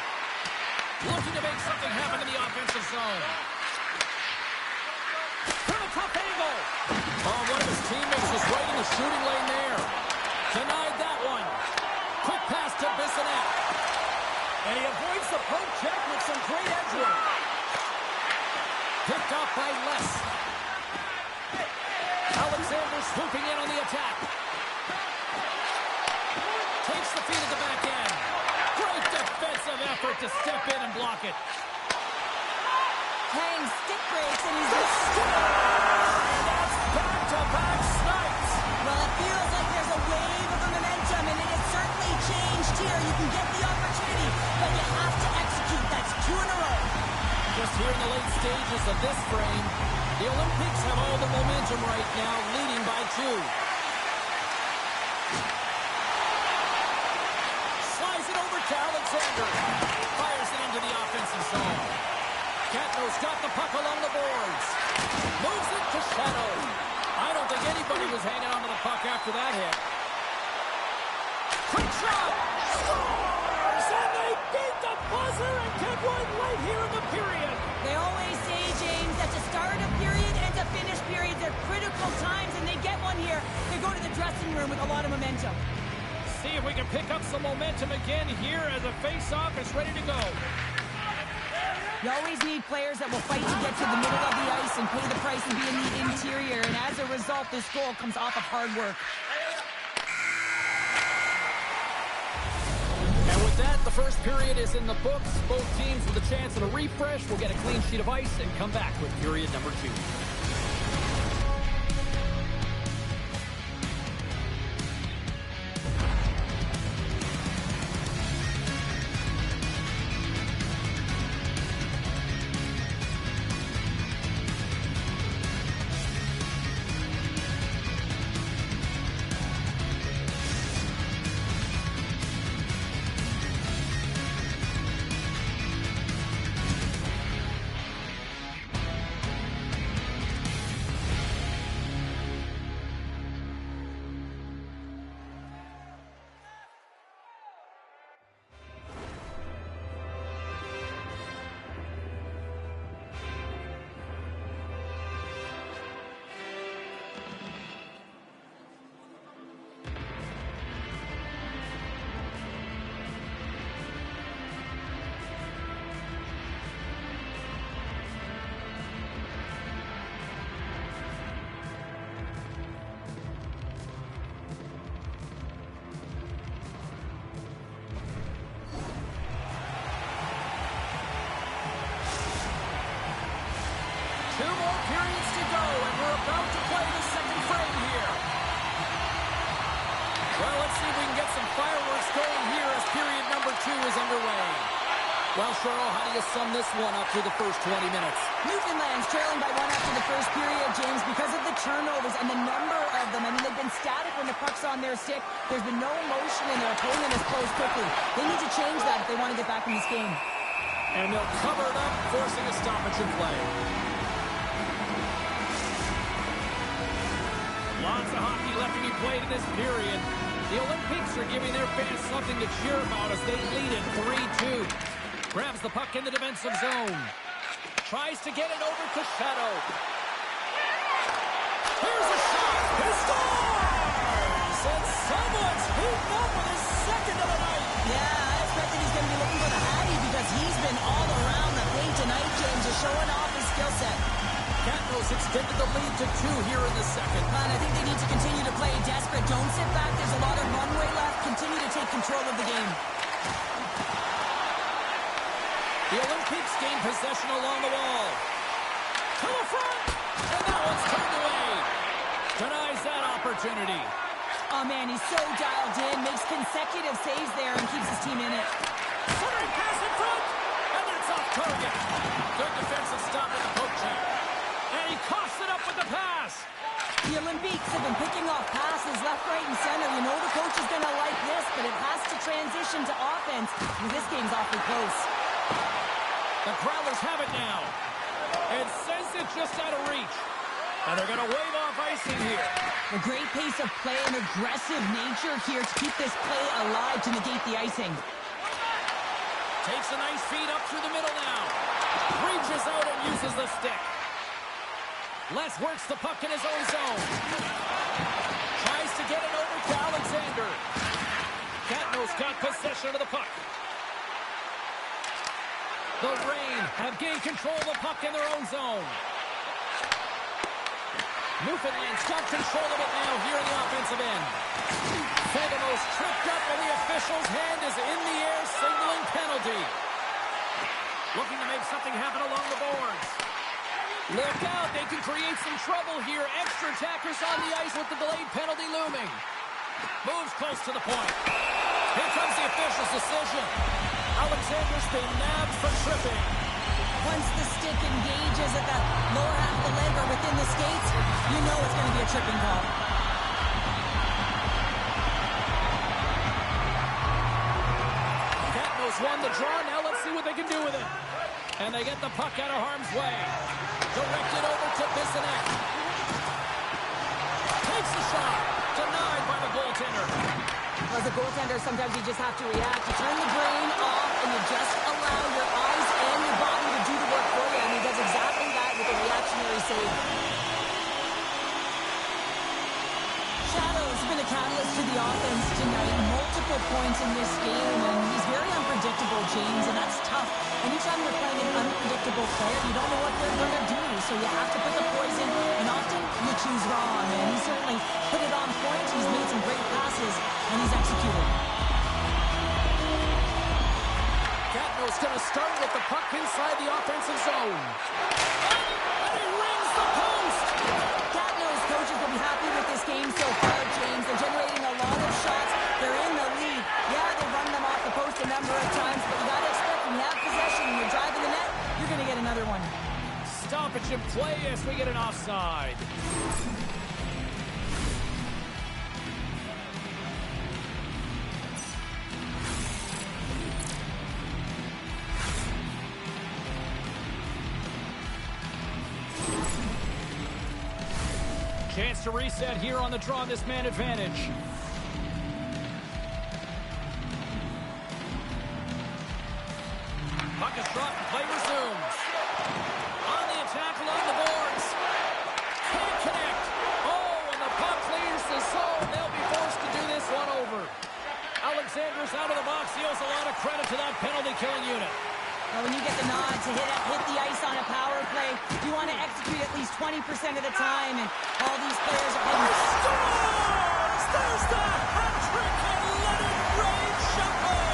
Looking to make something happen in the offensive zone. From a tough angle. Oh, one of his teammates is right in the shooting lane there. Denied that one. Quick pass to Bissonnette. And he avoids the poke check with some great edge work. Picked off by Les. Alexander swooping in on the attack. Takes the feed at the back end. Great defensive effort to step in and block it.
Hangs stick breaks and he's just...
And that's back-to-back snipes.
Well, it feels like there's a wave of momentum, and it has certainly changed here. You can get the opportunity, but you have to execute. That's 2 in a row.
Just here in the late stages of this frame, the Olympics have all the momentum right now, leading by 2. Slides it over to Alexander. Fires it into the offensive zone. Gatineau's got the puck along the boards. Moves it to Shadow. I don't think anybody was hanging on to the puck after that hit. Quick shot! Scores! And they beat the buzzer and get one right here in the period.
They always say, James, that to start a period and to finish periods are critical times, and they get one here. They go to the dressing room with a lot of momentum.
See if we can pick up some momentum again here as a face-off is ready to go.
You always need players that will fight to get to the middle of the ice and pay the price and be in the interior, and as a result, this goal comes off of hard work.
And with that, the first period is in the books. Both teams with a chance at a refresh will get a clean sheet of ice and come back with period number 2. Well, Cheryl, how do you sum this one up through the first 20 minutes?
Newfoundland's trailing by 1 after the first period, James, because of the turnovers and the number of them. I mean, they've been static when the puck's on their stick. There's been no motion, and their opponent has closed quickly. They need to change that if they want to get back in this game.
And they'll cover it up, forcing a stoppage in play. Lots of hockey left to be played in this period. The Olympics are giving their fans something to cheer about as they lead it 3-2. Grabs the puck in the defensive zone. Tries to get it over to Shadow. Here's a shot. He scores! And someone's heating up with his second of the night.
Yeah, I expected he's going to be looking for the Hattie because he's been all around the paint tonight, James, just showing off his skill set.
Gatineau's extended the lead to 2 here in the second.
Man, I think they need to continue to play desperate. Don't sit back. There's a lot of runway left. Continue to take control of the game.
The Olympics gain possession along the wall. To the front. And that one's turned away. Denies that opportunity.
Oh, man, he's so dialed in, makes consecutive saves there and keeps his team in it.
Centering pass in front. And that's off target. Good defensive stop at the poke check. And he coughs it up with the pass.
The Olympiques have been picking off passes left, right, and center. You know the coach is going to like this, but it has to transition to offense. And this game's awfully close.
The Growlers have it now. And sends it just out of reach. And they're going to wave off icing here.
A great pace of play and aggressive nature here to keep this play alive to negate the icing.
Takes a nice feed up through the middle now. Reaches out and uses the stick. Les works the puck in his own zone. Tries to get it over to Alexander. Catno's got possession of the puck. The Reign have gained control of the puck in their own zone. Newfoundland's got control of it now here in the offensive end. Fagamos tripped up and the official's hand is in the air signaling penalty. Looking to make something happen along the boards. Look out, they can create some trouble here. Extra attackers on the ice with the delayed penalty looming. Moves close to the point. Here comes the official's decision. Alexander's been nabbed for tripping.
Once the stick engages at the lower half of the leg or within the skates, you know it's going to be a tripping call.
Catnos won the draw. Now let's see what they can do with it. And they get the puck out of harm's way. Directed over to Bissonnette. Takes the shot. Denied by the goaltender.
As a goaltender, sometimes you just have to react. You turn the brain off and you just allow your eyes and your body to do the work for you. And he does exactly that with a reactionary save. Shadow's been a catalyst to the offense tonight. Multiple points in this game, and he's very unpredictable, James, and that's tough. Anytime you're playing an unpredictable player, you don't know what they're going to do, so you have to put the poison, and often you choose wrong, and he certainly put it on point. He's made some great passes, and he's executed.
Catno's going to start with the puck inside the offensive zone. And he rings the post!
Catno's coaches will be happy with this game so far, James. They're generating a lot of shots. They're in the lead. Yeah, they run them off the post a number of times, but you got to expect when you have possession and you're driving the net, you're going to get another one.
Stoppage in play as we get an offside. Chance to reset here on the draw on this man advantage. Puck is dropped and play resumes. On the attack along the boards. Can't connect. Oh, and the puck clears the zone. They'll be forced to do this one over. Alexander's out of the box. He owes a lot of credit to that penalty-killing unit.
Now, when you get the nod to hit the ice on a power play, you want to execute at least 20% of the time, and all these players are hitting.
There's the hat-trick, and let it rain, Chapeau!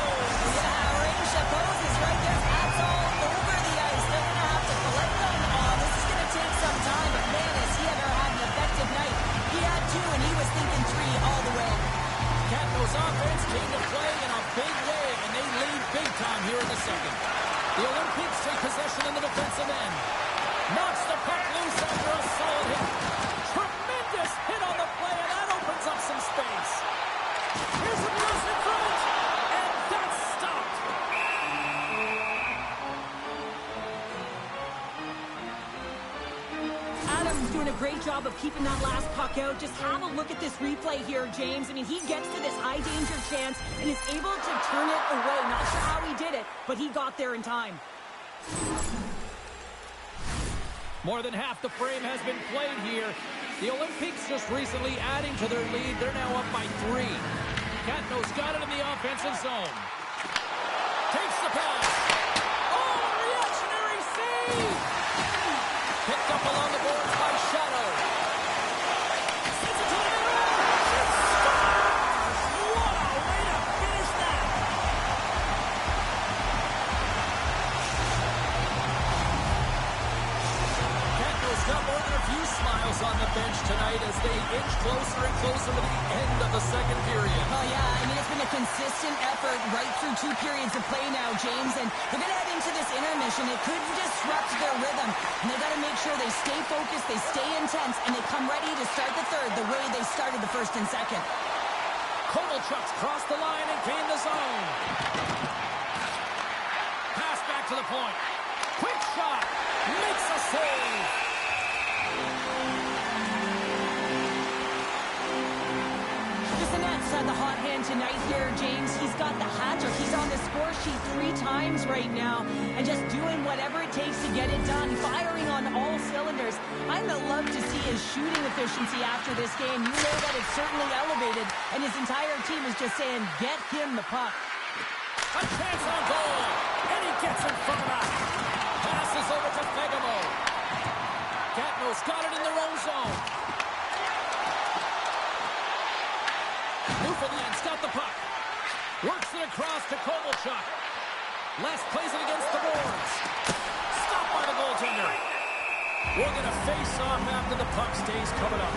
Yeah, Rain Chapeau's is right there. That's all over the ice. They're going to have to collect them. This is going to take some time, but man, has he ever had an effective night. He had two, and he was thinking three all the way.
Catno's offense came to play in a big way, and they lead big time here in the second. The Olympiques take possession in the defensive end. Knocks the puck loose after a solid hit. Tremendous hit on the play, and that opens up some space. Here's a pass in front, and that's stopped.
Adams doing a great job of keeping that last puck out. Just have a look at this replay here, James. I mean, he gets to this high-danger chance and is able to turn it away. Not sure how he did it, but he got there in time.
More than half the frame has been played here. The Olympiques just recently adding to their lead. They're now up by 3. Catno's got it in the offensive zone. Takes the pass. Oh, reactionary save! Picked up along the boards by Shadow. Sends it to the middle. It scores! What a way to finish that! He's got more than a few smiles on the bench tonight as they inch closer and closer to the end of the second period.
Oh, yeah. I mean, it's been a consistent effort right through 2 periods of play now, James. And they're going to head into this intermission. It could disrupt their rhythm. And they've got to make sure they stay focused, they stay intense, and they come ready to start the third the way they started the first and second.
Kovalchuk's crossed the line and gained the zone. Pass back to the point. Quick shot. Makes a save.
Bissonnette's had the hot hand tonight here, James. He's got the hat-trick. He's on the score sheet 3 times right now and just doing whatever it takes to get it done, firing on all cylinders. I'm going to love to see his shooting efficiency after this game. You know that it's certainly elevated, and his entire team is just saying, get him the puck.
A chance on goal, and he gets in front of that. Passes over to Fegamo. Gatineau's got it in their own zone. Newfoundland's got the puck. Works it across to Kovalchuk. Les plays it against the boards. Stopped by the goaltender. We're going to face off after the puck stays coming up.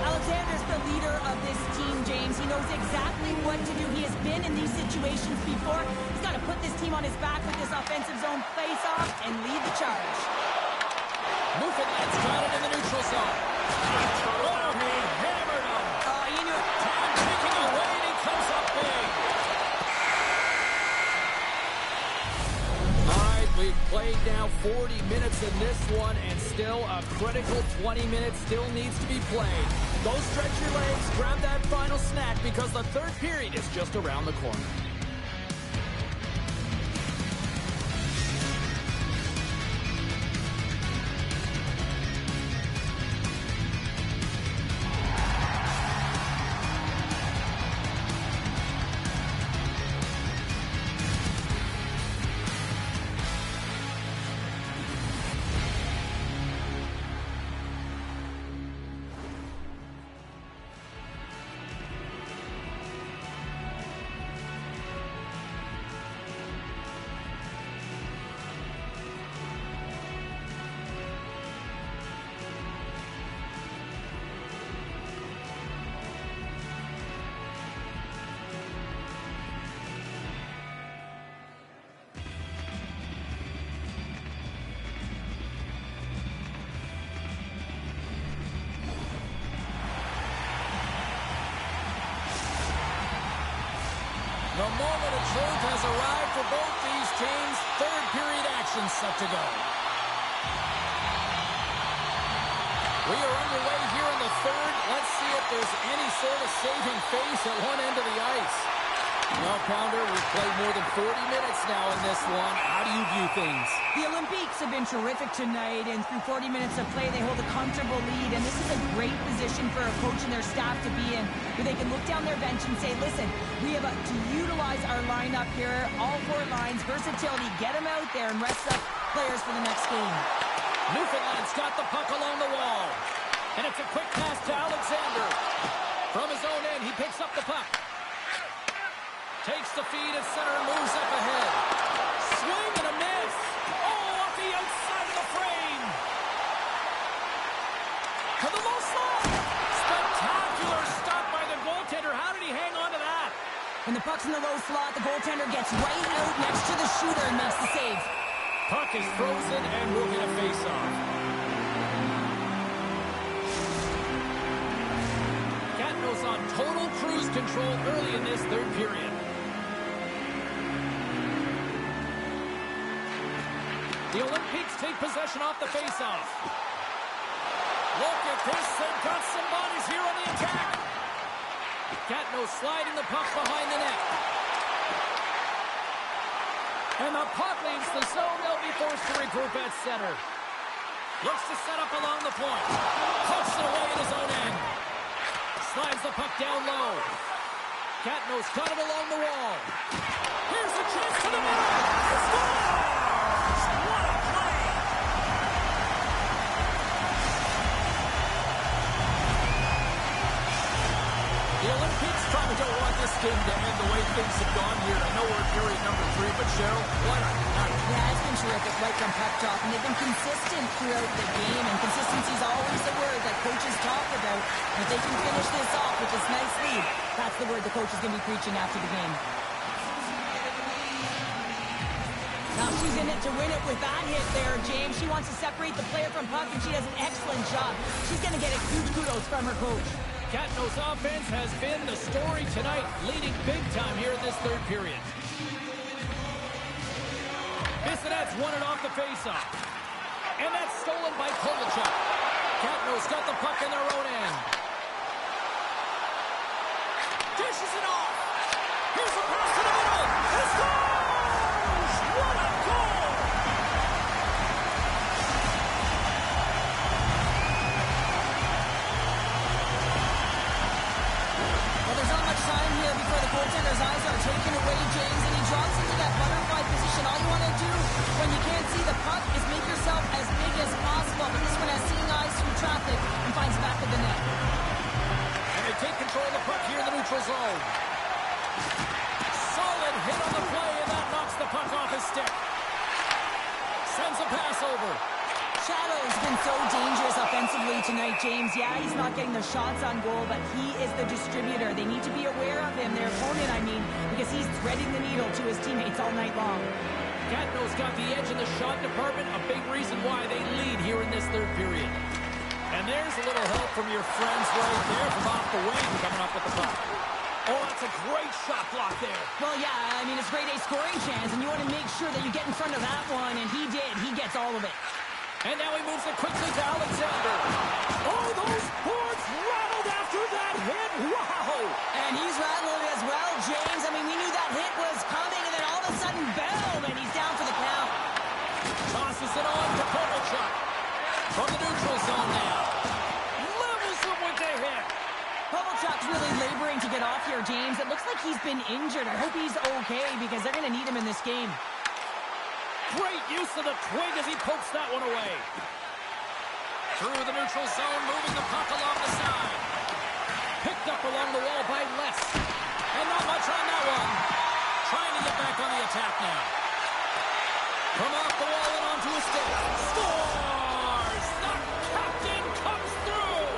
Alexander's the leader of this team, James. He knows exactly what to do. He has been in these situations before. He's got to put this team on his back with this offensive zone face-off and lead the charge.
Newfoundland's got it in the neutral zone. Oh, he hammered him.
Oh, you knew it.
Time taking away, and he comes up big. All right, we've played now 40 minutes in this one, and still a critical 20 minutes still needs to be played. Go stretch your legs, grab that final snack, because the third period is just around the corner. The moment of truth has arrived for both these teams. Third period action set to go. We are underway here in the third. Let's see if there's any sort of saving face at one end of the ice. Well, Pounder, we've played more than 40 minutes now in this one. How do you view things?
The Olympiques have been terrific tonight, and through 40 minutes of play, they hold a comfortable lead, and this is a great position for a coach and their staff to be in, where they can look down their bench and say, listen, we have to utilize our lineup here, all 4 lines, versatility, get them out there and rest up players for the next game.
Newfoundland's got the puck along the wall, and it's a quick pass to Alexander. From his own end, he picks up the puck. Takes the feed at center and moves up ahead. Swing and a miss. Oh, off the outside of the frame. To the low slot. Spectacular stop by the goaltender. How did he hang on to that?
When the puck's in the low slot, the goaltender gets right out next to the shooter and makes the save.
Puck is frozen and we'll get a face-off. Gatineau's on total cruise control early in this third period. The Olympiques take possession off the face-off. Look at this. They've got some bodies here on the attack. Gatineau sliding the puck behind the net. And the puck leaves the zone. They'll be forced to regroup at center. Looks to set up along the point. Puts it away in his own end. Slides the puck down low. Gatineau's got it along the wall. Here's a chance to the middle. Scores! What a play! The Olympiques probably don't want this game to end the way things have gone here. I know we're in period number 3. for you, but Cheryl, what a night.
Yeah, it's been terrific right from puck drop, and they've been consistent throughout the game, and consistency is always the word that coaches talk about. If they can finish this off with this nice lead, that's the word the coach is going to be preaching after the game. Now she's in it to win it with that hit there, James. She wants to separate the player from puck, and she does an excellent job. She's going to get a huge kudos from her coach.
Gatineau's offense has been the story tonight, leading big time here in this third period. Bissonnette's won it off the faceoff. And that's stolen by Kovalchuk. Gatineau's got the puck in their own end. Dishes it off. Here's a pass to the middle. He scores! What a goal!
Well, there's not much time here before the goaltender's eyes are taken away, James, and he drops into that butterfly position. All you want to do when you can't see the puck is make yourself as big as possible, but this one has seeing eyes through traffic and finds back of the net.
And they take control of the puck here in the neutral zone. Solid hit on the play, and that knocks the puck off his stick. Sends a pass over.
Shadow's been so dangerous offensively tonight, James. Yeah, he's not getting the shots on goal, but he is the distributor. They need to be aware of him, their opponent, I mean, because he's threading the needle to his teammates all night long.
Gatineau's got the edge in the shot department, a big reason why they lead here in this third period. And there's a little help from your friends right there from off the wing coming up with the puck. Oh, that's a great shot block there.
Well, yeah, I mean, it's grade A scoring chance, and you want to make sure that you get in front of that one, and he did. He gets all of it.
And now he moves it quickly to Alexander. Oh, those boards rattled after that hit. Wow.
And he's rattled as well, James. I mean, we knew that hit was coming, and then all of a sudden, boom, and he's down for the count.
Tosses it on to Kovalchuk. From the neutral zone now. Levels him with the hit.
Kovalchuk's really laboring to get off here, James. It looks like he's been injured. I hope he's okay, because they're going to need him in this game.
Great use of the twig as he pokes that one away. Through the neutral zone, moving the puck along the side. Picked up along the wall by Les. And not much on that one. Trying to get back on the attack now. From off the wall and onto his stick. Scores! The captain comes through!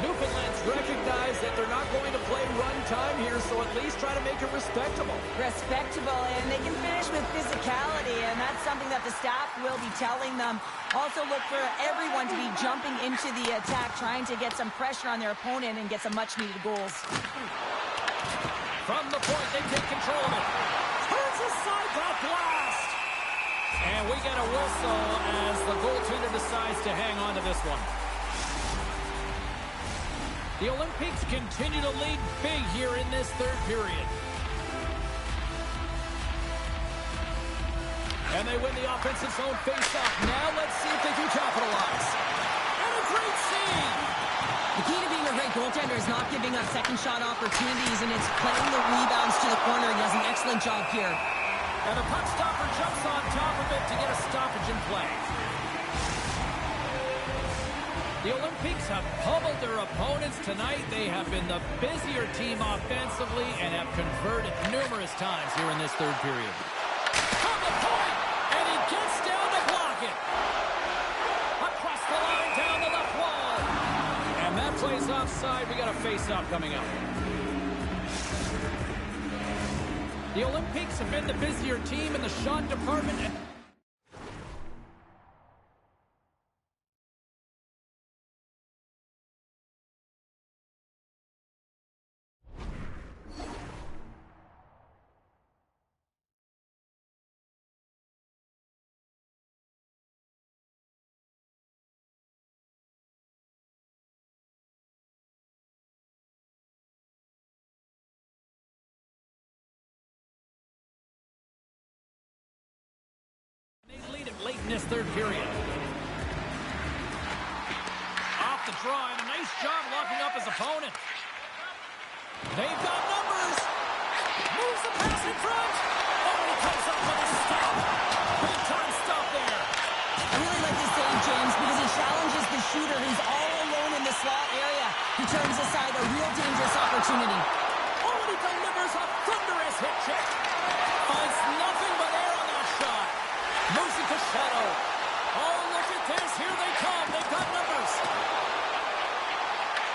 Newfoundland's recognize that they're not going to play run time here, so at least try to make it respectable.
Respectable, and they can finish with physicality, and that's something that the staff will be telling them. Also look for everyone to be jumping into the attack, trying to get some pressure on their opponent and get some much-needed goals.
From the point, they take control of it. Turns aside that blast! And we get a whistle as the goaltender decides to hang on to this one. The Olympics continue to lead big here in this third period. And they win the offensive zone face-off. Now let's see if they can capitalize. And a great save!
The key to being a great goaltender is not giving up second shot opportunities, and it's playing the rebounds to the corner. He does an excellent job here.
And the puck stopper jumps on top of it to get a stoppage in play. The Olympics have pummeled their opponents tonight. They have been the busier team offensively and have converted numerous times here in this third period. From the point, and he gets down to block it. Across the line, down the left wall. And that plays offside. We got a face-off coming up. The Olympics have been the busier team in the shot department. Late in this third period. Off the draw, and a nice job locking up his opponent. They've got numbers. Moves the pass in front. Oh, he comes up with a stop. Big time stop there.
I really like this save, James, because he challenges the shooter who's all alone in the slot area. He turns aside a real dangerous opportunity.
Oh, and he delivers a thunderous hit check. Finds nothing but air on that shot. Moves it to Shadow. Oh, look at this. Here they come. They've got numbers.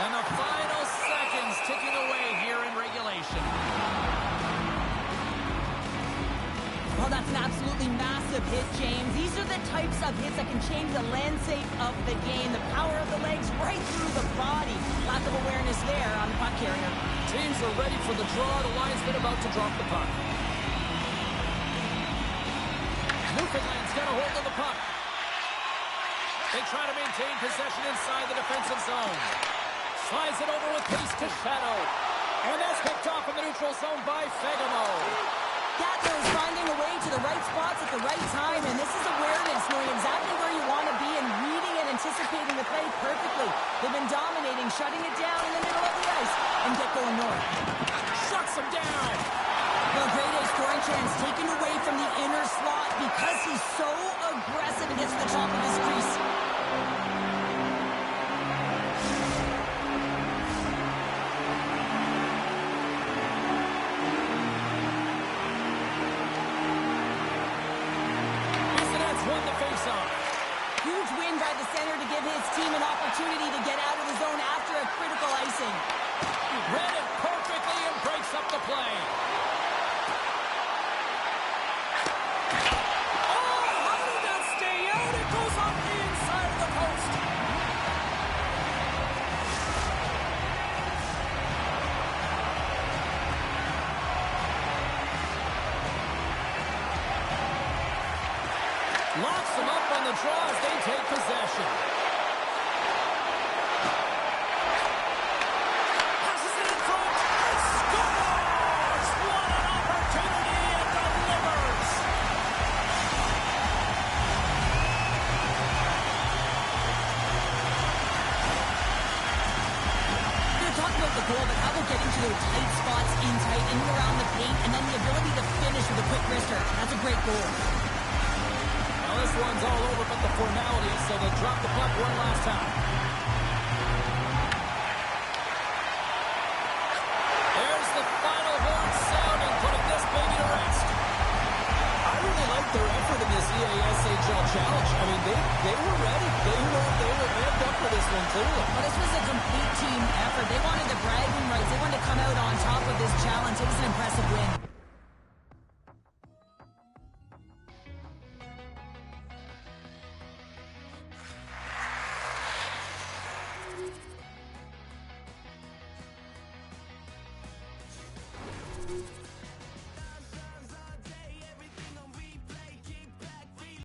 And the final seconds ticking away here in regulation.
Well, that's an absolutely massive hit, James. These are the types of hits that can change the landscape of the game. The power of the legs right through the body. Lack of awareness there on the puck carrier.
Teams are ready for the draw. The linesman about to drop the puck. Newfoundland's got a hold of the puck. They try to maintain possession inside the defensive zone. Slides it over with pace to Shadow. And that's picked off in the neutral zone by Fagemo.
Gatto is finding a way to the right spots at the right time, and this is awareness, knowing exactly where you want to be and reading and anticipating the play perfectly. They've been dominating, shutting it down in the middle of the ice, and get going north.
Shuts him down.
The greatest scoring chance taken away from the inner slot because he's so aggressive and gets to the top of his crease.
Won the face-off.
Huge win by the center to give his team an opportunity to get out of the zone after a critical icing.
He read it perfectly and breaks up the play. Oh, how did that stay out? It goes off the inside of the post. Locks them up on the draw as they take possession. Passes it in front. Scores! What an opportunity and delivers!
You're talking about the goal, but how they're getting to their tight spots in tight, in and around the paint, and then the ability to finish with a quick wrister. That's a great goal.
Well, this one's all over but the formalities, so they'll drop the puck one last time. There's the final horn sounding, putting this baby to rest. I really like their effort in this EASHL challenge. I mean, they were ready. They were amped up for this one, clearly.
Well, this was a complete team effort. They wanted the bragging rights. They wanted to come out on top of this challenge. It was an impressive win.